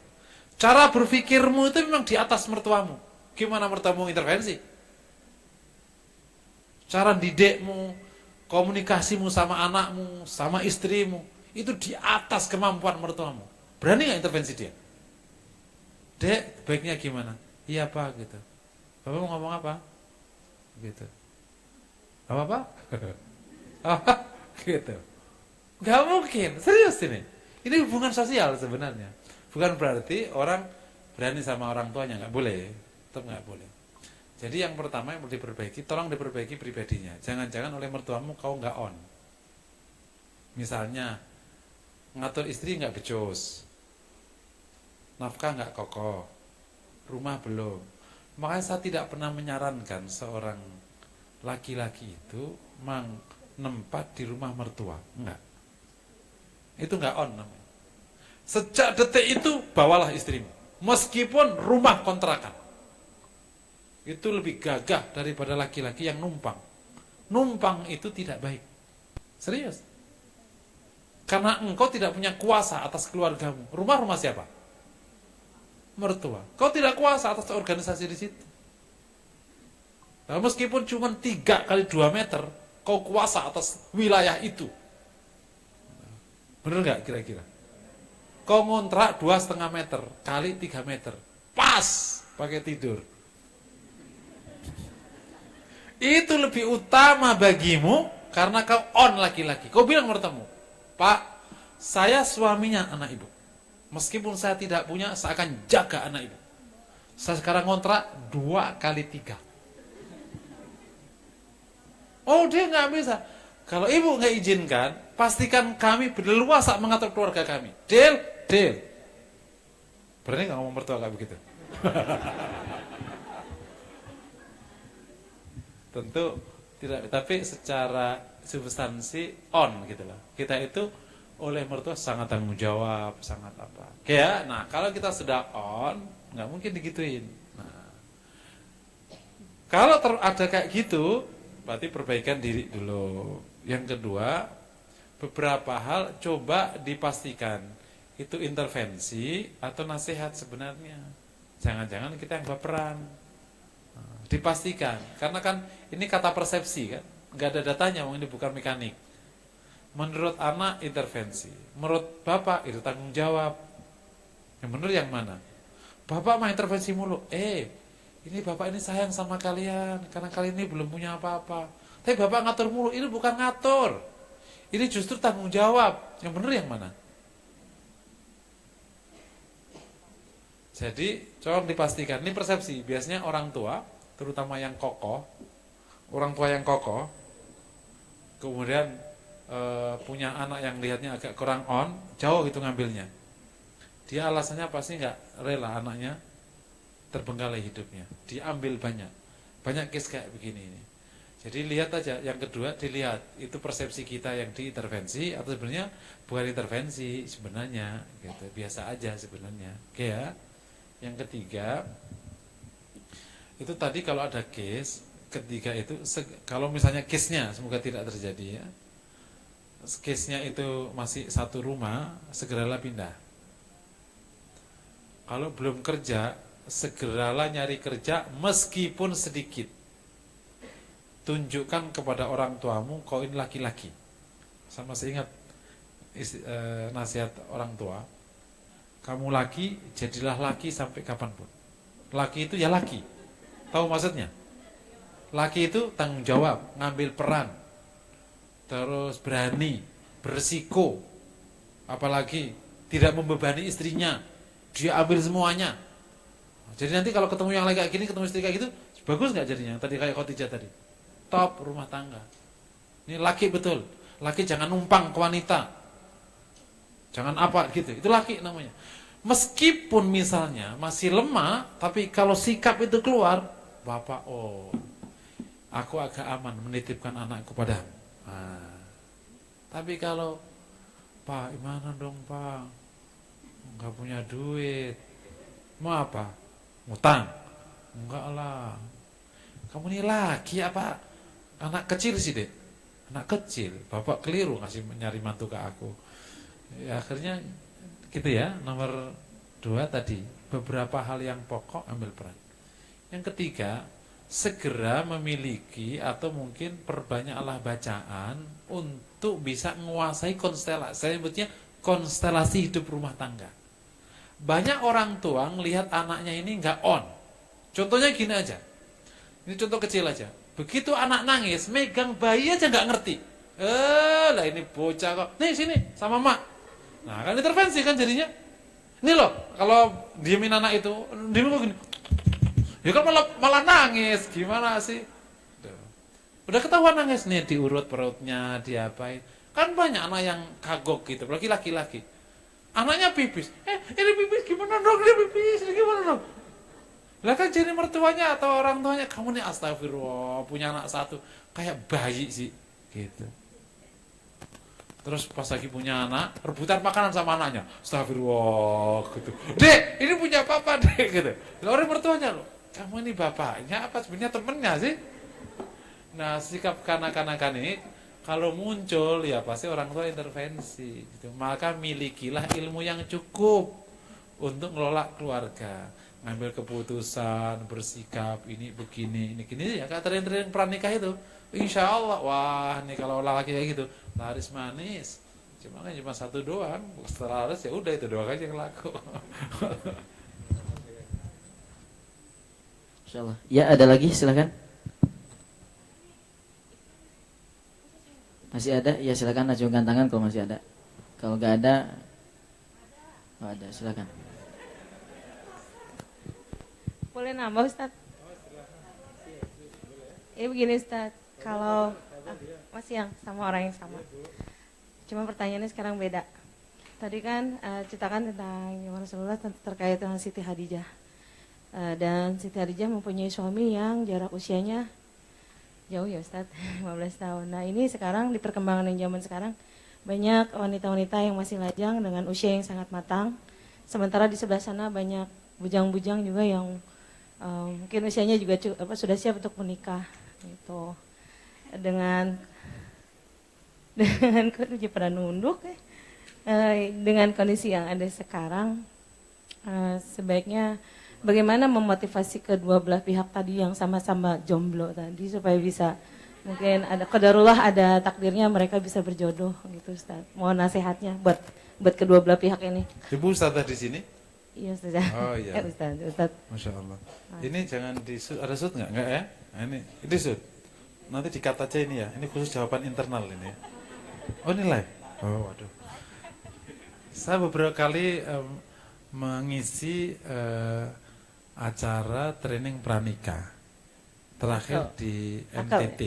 Cara berpikirmu itu memang di atas mertuamu. Gimana mertuamu intervensi? Cara didikmu, komunikasimu sama anakmu, sama istrimu, itu di atas kemampuan mertuamu. Berani nggak intervensi dia? Dek, baiknya gimana? Iya Pak, gitu. Bapak mau ngomong apa? Gitu. Apa? Gitu. Gak mungkin, serius ini. Ini hubungan sosial sebenarnya. Bukan berarti orang berani sama orang tuanya, nggak boleh. Tetap nggak boleh. Jadi yang pertama yang perlu diperbaiki, tolong diperbaiki pribadinya. Jangan-jangan oleh mertuamu kau nggak on. Misalnya ngatur istri nggak becus, nafkah nggak kokoh, rumah belum. Makanya saya tidak pernah menyarankan seorang laki-laki itu menempat di rumah mertua, enggak. Itu enggak on namanya. Sejak detik itu bawalah istrimu, meskipun rumah kontrakan. Itu lebih gagah daripada laki-laki yang numpang. Numpang itu tidak baik. Serius. Karena engkau tidak punya kuasa atas keluargamu. Rumah siapa? Mertua. Kau tidak kuasa atas organisasi di situ. Nah, meskipun cuma 3 kali 2 meter, kau kuasa atas wilayah itu. Bener nggak kira-kira? Kau ngontrak 2,5 meter kali 3 meter, pas pakai tidur. Itu lebih utama bagimu karena kau on laki-laki. Kau bilang mertuamu, Pak, saya suaminya anak ibu. Meskipun saya tidak punya, saya akan jaga anak ibu. Saya sekarang ngontrak 2 kali 3. Oh, dia nggak bisa. Kalau ibu nggak izinkan, pastikan kami berleluasa mengatur keluarga kami. Deal. Berani nggak ngomong mertua kayak begitu? Tentu tidak, tapi secara substansi on gitu loh. Kita itu oleh mertua sangat tanggung jawab, sangat apa. Kayak, nah kalau kita sudah on, nggak mungkin digituin. Nah, kalau ada kayak gitu, berarti perbaikan diri dulu. Yang kedua, beberapa hal coba dipastikan itu intervensi atau nasihat sebenarnya. Jangan-jangan kita yang baperan. Nah, dipastikan, karena kan ini kata persepsi kan, nggak ada datanya, ini bukan mekanik. Menurut anak intervensi, menurut bapak itu tanggung jawab. Yang benar yang mana? Bapak mah intervensi mulu. Ini bapak ini sayang sama kalian karena kalian ini belum punya apa-apa. Tapi bapak ngatur mulu, ini bukan ngatur. Ini justru tanggung jawab. Yang benar yang mana? Jadi, coba dipastikan. Ini persepsi. Biasanya orang tua, terutama yang kokoh, orang tua yang kokoh, kemudian punya anak yang lihatnya agak kurang on, jauh gitu ngambilnya. Dia alasannya pasti nggak rela anaknya terbengkalai hidupnya. Diambil banyak. Banyak case kayak begini ini. Jadi lihat aja. Yang kedua dilihat itu persepsi kita yang diintervensi atau sebenarnya bukan intervensi sebenarnya. Gitu. Biasa aja sebenarnya. Oke ya. Yang ketiga itu tadi kalau ada case, ketiga itu kalau misalnya case-nya semoga tidak terjadi ya. Case-nya itu masih satu rumah, segeralah pindah. Kalau belum kerja, segeralah nyari kerja meskipun sedikit. Tunjukkan kepada orang tuamu kau ini laki-laki. Sama saya ingat nasihat orang tua. Kamu laki, jadilah laki sampai kapanpun. Laki itu ya laki. Tahu maksudnya? Laki itu tanggung jawab, ngambil peran. Terus berani, bersiko, apalagi tidak membebani istrinya, dia ambil semuanya. Jadi nanti kalau ketemu yang lagi kayak gini, ketemu istri kayak gitu, bagus nggak jadinya? Tadi kayak Khotijah tadi, top rumah tangga. Ini laki betul, laki jangan numpang ke wanita, jangan apa gitu, itu laki namanya. Meskipun misalnya masih lemah, tapi kalau sikap itu keluar, bapak, aku agak aman menitipkan anakku padamu. Nah, tapi kalau Pak, gimana dong Pak? Enggak punya duit. Mau apa? Ngutang? Enggak lah. Kamu ini laki apa? Anak kecil sih dek. Anak kecil. Bapak keliru ngasih nyari mantu ke aku. Ya, akhirnya gitu ya. Nomor 2 tadi. Beberapa hal yang pokok ambil peran. Yang ketiga, segera memiliki atau mungkin perbanyaklah bacaan untuk bisa menguasai konstelasi. Saya sebutnya konstelasi hidup rumah tangga. Banyak orang tua ngelihat anaknya ini nggak on. Contohnya gini aja. Ini contoh kecil aja. Begitu anak nangis, megang bayi aja nggak ngerti. Lah ini bocah kok. Nih sini sama mak. Nah kan intervensi kan jadinya. Ini loh, kalau diemin anak itu, diemin kok gini. Ya kan malah nangis, gimana sih? Udah ketahuan nangis nih, diurut perutnya, diapain. Kan banyak anak yang kagok gitu, apalagi laki-laki. Anaknya pipis, ini pipis gimana dong, ini pipis, ini gimana dong? Lah kan jadi mertuanya atau orang tuanya, kamu nih astagfirullah, punya anak satu, kayak bayi sih, gitu. Terus pas lagi punya anak, rebutan makanan sama anaknya, astagfirullah, gitu. Dek, ini punya papa, dek, gitu. Lah orang mertuanya loh. Kamu ini bapaknya apa sebenarnya temennya sih? Nah sikap kanak-kanakan ini kalau muncul ya pasti orang tua intervensi gitu. Maka milikilah ilmu yang cukup untuk ngelola keluarga, ngambil keputusan, bersikap ini begini, ini gini ya. Kata tren-tren pranikah itu, insya Allah wah nih kalau laki kayak gitu laris manis. Cuma satu doang, setelah laris ya udah itu doang aja yang laku. Insyaallah. Ya, ada lagi silakan. Masih ada? Ya silakan acungkan tangan kalau masih ada. Kalau nggak ada, ada silakan. Boleh nambah Ustaz? Begini Ustaz, kalau masih yang sama orang yang sama. Cuma pertanyaannya sekarang beda. Tadi kan ceritakan tentang Rasulullah terkait dengan Siti Khadijah. Dan Siti Hadijah mempunyai suami yang jarak usianya jauh ya Ustaz, 15 tahun. Nah ini sekarang di perkembangan yang zaman sekarang banyak wanita-wanita yang masih lajang dengan usia yang sangat matang. Sementara di sebelah sana banyak bujang-bujang juga yang mungkin usianya juga sudah siap untuk menikah gitu. Dengan kondisi pada nunduk dengan kondisi yang ada sekarang, sebaiknya bagaimana memotivasi kedua belah pihak tadi yang sama-sama jomblo tadi supaya bisa mungkin ada qadarullah, ada takdirnya mereka bisa berjodoh gitu Ustaz. Mohon nasihatnya buat kedua belah pihak ini. Ibu Ustazah di sini? Iya Ustaz. Oh iya. Ustaz. Masya Allah. Ini jangan disut, ada sut nggak? Nggak ya? Nah, ini sut. Nanti dikat aja ini ya. Ini khusus jawaban internal ini. Oh ini live. Oh waduh. Saya beberapa kali mengisi acara training pranikah terakhir di MTT,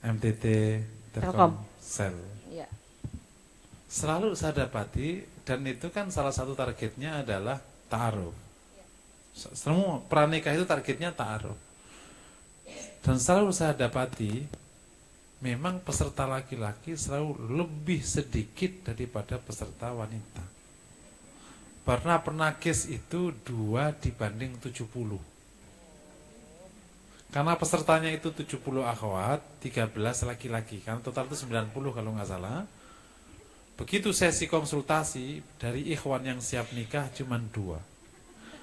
MTT Telkomsel. Ya. Selalu saya dapati, dan itu kan salah satu targetnya adalah ta'aruf. Semua pranikah itu targetnya ta'aruf. Dan selalu saya dapati, memang peserta laki-laki selalu lebih sedikit daripada peserta wanita. Pernah case itu 2 dibanding 70. Karena pesertanya itu 70 akhwat, 13 laki-laki. Karena total itu 90 kalau nggak salah. Begitu sesi konsultasi, dari ikhwan yang siap nikah cuma 2.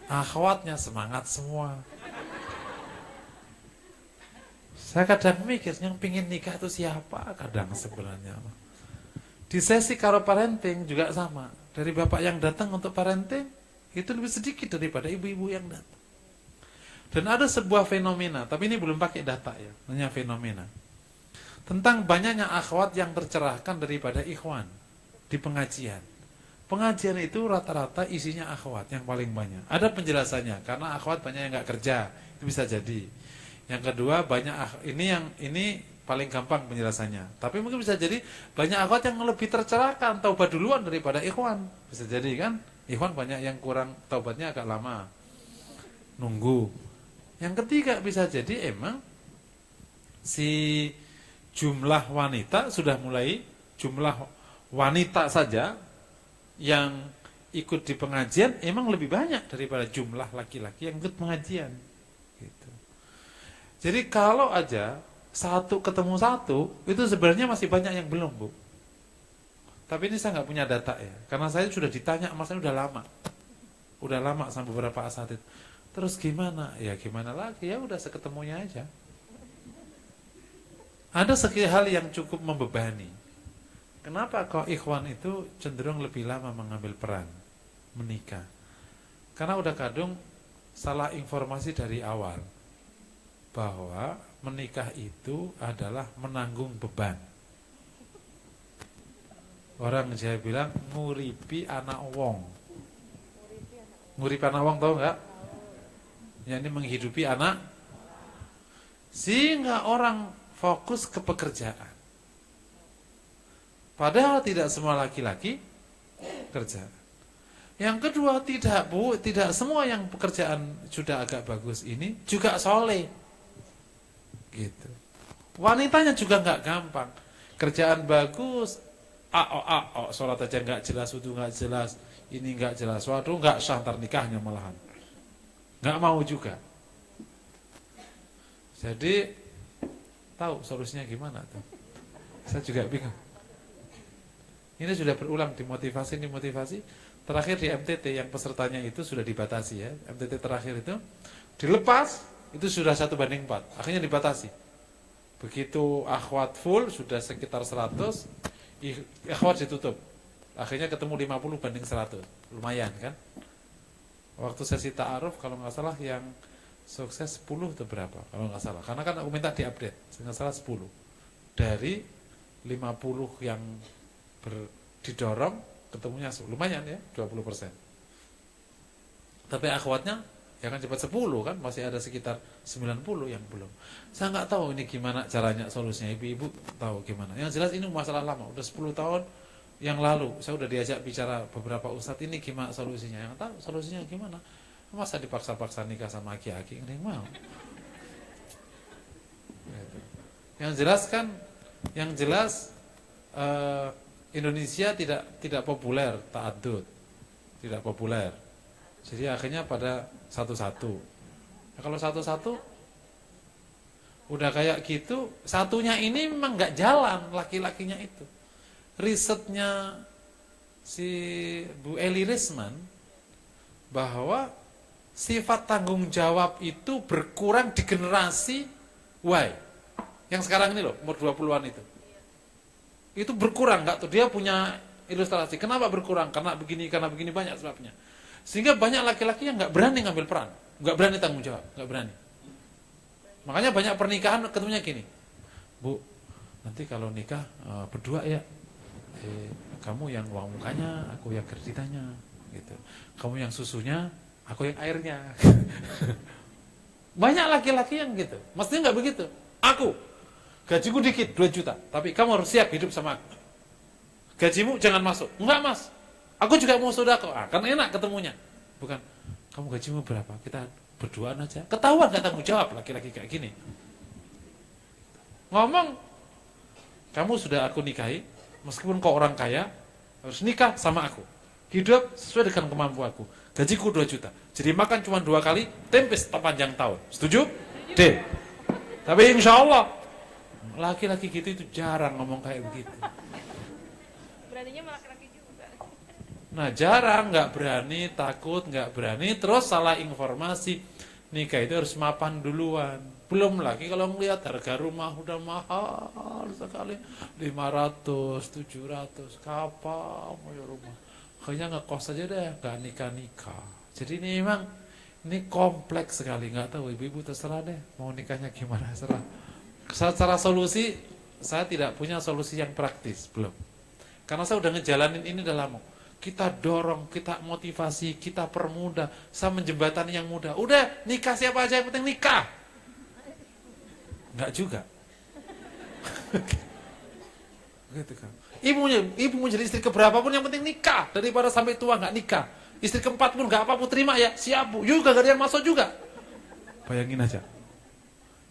Akhwatnya semangat semua. Saya kadang mikir, yang pingin nikah itu siapa kadang sebenarnya. Di sesi karo parenting juga sama. Dari bapak yang datang untuk parenting, itu lebih sedikit daripada ibu-ibu yang datang. Dan ada sebuah fenomena, tapi ini belum pakai data ya, hanya fenomena. Tentang banyaknya akhwat yang tercerahkan daripada ikhwan di pengajian. Pengajian itu rata-rata isinya akhwat yang paling banyak. Ada penjelasannya, karena akhwat banyak yang nggak kerja, itu bisa jadi. Yang kedua banyak ini paling gampang penjelasannya. Tapi mungkin bisa jadi banyak akhwat yang lebih tercerahkan taubat duluan daripada ikhwan. Bisa jadi kan? Ikhwan banyak yang kurang taubatnya agak lama. Nunggu. Yang ketiga bisa jadi emang si jumlah wanita sudah mulai, jumlah wanita saja yang ikut di pengajian emang lebih banyak daripada jumlah laki-laki yang ikut pengajian. Gitu. Jadi kalau aja satu ketemu satu, itu sebenarnya masih banyak yang belum, Bu. Tapi ini saya nggak punya data ya, karena saya sudah ditanya, masanya udah lama sama beberapa asatid. Terus gimana? Ya gimana lagi, ya udah seketemunya aja. Ada sekian hal yang cukup membebani. Kenapa kok ikhwan itu cenderung lebih lama mengambil peran menikah? Karena udah kadung salah informasi dari awal bahwa menikah itu adalah menanggung beban. Orang Jawa bilang nguripi anak wong. Nguripi anak wong tahu nggak? Ya, ini menghidupi anak. Sehingga orang fokus ke pekerjaan. Padahal tidak semua laki-laki kerja. Yang kedua tidak, Bu, tidak semua yang pekerjaan sudah agak bagus ini juga soleh. Gitu. Wanitanya juga nggak gampang. Kerjaan bagus, sholat aja nggak jelas, wudu nggak jelas, ini nggak jelas. Waduh, nggak sah ntar nikahnya malahan. Nggak mau juga. Jadi tahu solusinya gimana tuh? Saya juga bingung. Ini sudah berulang dimotivasi. Terakhir di MTT yang pesertanya itu sudah dibatasi ya. MTT terakhir itu dilepas. Itu sudah 1:4, akhirnya dibatasi. Begitu akhwat full, sudah sekitar 100, akhwat ditutup. Akhirnya ketemu 50:100, lumayan kan? Waktu sesi ta'aruf, kalau nggak salah yang sukses 10 atau berapa, kalau nggak salah. Karena kan aku minta diupdate, nggak salah 10. Dari 50 yang didorong, ketemunya lumayan ya, 20%. Tapi akhwatnya, ya kan cepat 10 kan, masih ada sekitar 90 yang belum. Saya nggak tahu ini gimana caranya solusinya, ibu-ibu tahu gimana. Yang jelas ini masalah lama, udah 10 tahun yang lalu saya udah diajak bicara beberapa ustadz, ini gimana solusinya. Yang tahu solusinya gimana. Masa dipaksa-paksa nikah sama aki-aki, nggak ada yang mau. Gitu. Yang jelas Indonesia tidak populer ta'addud, tidak populer. Jadi akhirnya pada satu-satu. Nah, kalau satu-satu udah kayak gitu, satunya ini memang nggak jalan laki-lakinya itu. Risetnya si Bu Eli Risman bahwa sifat tanggung jawab itu berkurang di generasi Y. Yang sekarang ini loh, umur 20-an itu. Itu berkurang, enggak tuh, dia punya ilustrasi. Kenapa berkurang? Karena begini banyak sebabnya. Sehingga banyak laki-laki yang enggak berani ngambil peran, enggak berani tanggung jawab, enggak berani. Makanya banyak pernikahan ketemunya gini. Bu, nanti kalau nikah berdua ya. Kamu yang uang mukanya, aku yang kreditanya gitu. Kamu yang susunya, aku yang airnya. Banyak laki-laki yang gitu. Mestinya enggak begitu. Aku gajiku dikit, 2 juta. Tapi kamu harus siap hidup sama aku. Gajimu jangan masuk. Enggak mas, aku juga mau sedekah. Kan enak ketemunya. Bukan, kamu gajimu berapa? Kita berduaan aja. Ketahuan gak tanggung jawab laki-laki kayak gini. Ngomong, kamu sudah aku nikahi, meskipun kau orang kaya, harus nikah sama aku. Hidup sesuai dengan kemampuanku. Gajiku 2 juta. Jadi makan cuma 2 kali, tempe sepanjang tahun. Setuju? Deal. Tapi insya Allah laki-laki gitu itu jarang ngomong kayak begitu. Beraninya malah laki-laki juga. Nah jarang, nggak berani, takut, nggak berani, terus salah informasi. Nikah itu harus mapan duluan. Belum lagi kalau melihat harga rumah udah mahal sekali, 500, 700, kapan mau ya rumah? Kayaknya ngekos aja deh, nggak nikah-nikah. Jadi ini memang ini kompleks sekali, nggak tahu ibu-ibu terserah deh mau nikahnya gimana, serah. Secara solusi saya tidak punya solusi yang praktis, belum. Karena saya udah ngejalanin ini udah lama. Kita dorong, kita motivasi, kita permudah, saya menjembatani yang muda. Udah nikah siapa aja yang penting nikah. Enggak juga. Gitu kan. Ibu mau jadi istri keberapa pun yang penting nikah, daripada sampai tua nggak nikah. Istri keempat pun nggak apa-apa, terima ya, siap bu. Juga gak ada yang masuk juga. Bayangin aja.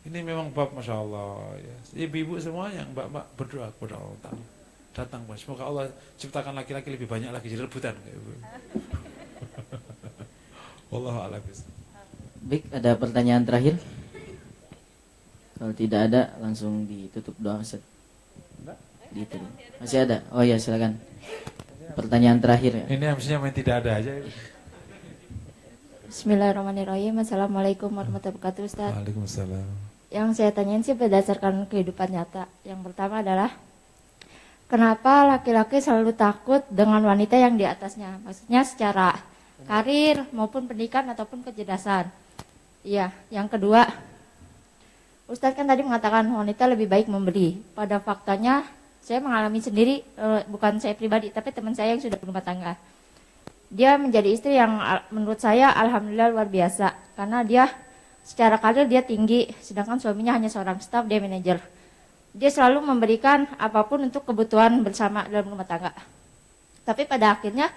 Ini memang bab Masya Allah ya. Ibu-ibu semuanya, mbak-mbak berdoa kepada Allah Ta'ala. Datang Pak, semoga Allah ciptakan laki-laki lebih banyak lagi, jadi rebutan. Wallahu a'lam. Baik, ada pertanyaan terakhir? Kalau tidak ada, langsung ditutup doa Ustaz. Ditutup. Masih ada? Oh ya, silakan. Pertanyaan terakhir ya. Ini harusnya main tidak ada aja. Bismillahirrahmanirrahim. Assalamualaikum warahmatullahi wabarakatuh Ustaz. Waalaikumsalam. Yang saya tanyain sih berdasarkan kehidupan nyata. Yang pertama adalah kenapa laki-laki selalu takut dengan wanita yang di atasnya? Maksudnya secara karir maupun pendidikan ataupun kecerdasan. Iya, yang kedua, Ustadz kan tadi mengatakan wanita lebih baik memberi. Pada faktanya saya mengalami sendiri, bukan saya pribadi, tapi teman saya yang sudah berumah tangga. Dia menjadi istri yang menurut saya alhamdulillah luar biasa. Karena dia secara karir dia tinggi, sedangkan suaminya hanya seorang staf, dia manajer. Dia selalu memberikan apapun untuk kebutuhan bersama dalam rumah tangga. Tapi pada akhirnya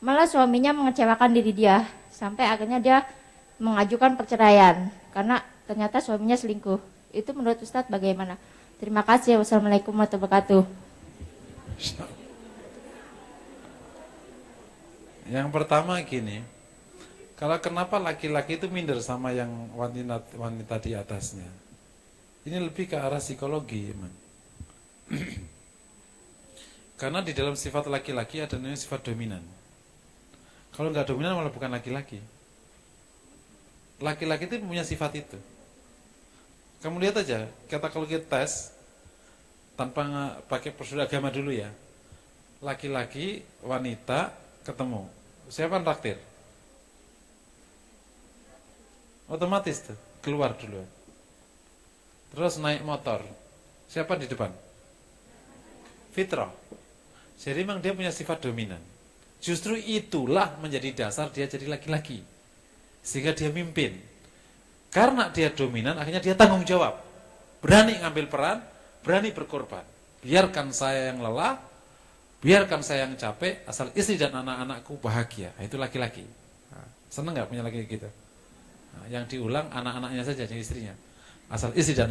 malah suaminya mengecewakan diri dia. Sampai akhirnya dia mengajukan perceraian. Karena ternyata suaminya selingkuh. Itu menurut Ustadz bagaimana? Terima kasih. Wassalamualaikum warahmatullahi wabarakatuh. Yang pertama gini, kalau kenapa laki-laki itu minder sama yang wanita di atasnya? Ini lebih ke arah psikologi, man. Karena di dalam sifat laki-laki ada namanya sifat dominan. Kalau nggak dominan malah bukan laki-laki. Laki-laki itu punya sifat itu. Kamu lihat aja, kata kalau kita tes tanpa pakai prosedur agama dulu ya. Laki-laki, wanita ketemu. Siapa yang traktir? Otomatis tuh, keluar dulu. Terus naik motor. Siapa di depan? Fitrah. Jadi memang dia punya sifat dominan. Justru itulah menjadi dasar dia jadi laki-laki. Sehingga dia mimpin. Karena dia dominan, akhirnya dia tanggung jawab. Berani ngambil peran, berani berkorban. Biarkan saya yang lelah, biarkan saya yang capek, asal istri dan anak-anakku bahagia. Nah, itu laki-laki. Nah, Seneng nggak punya laki gitu? Nah, yang diulang anak-anaknya saja, jadi istrinya. Asal istri dan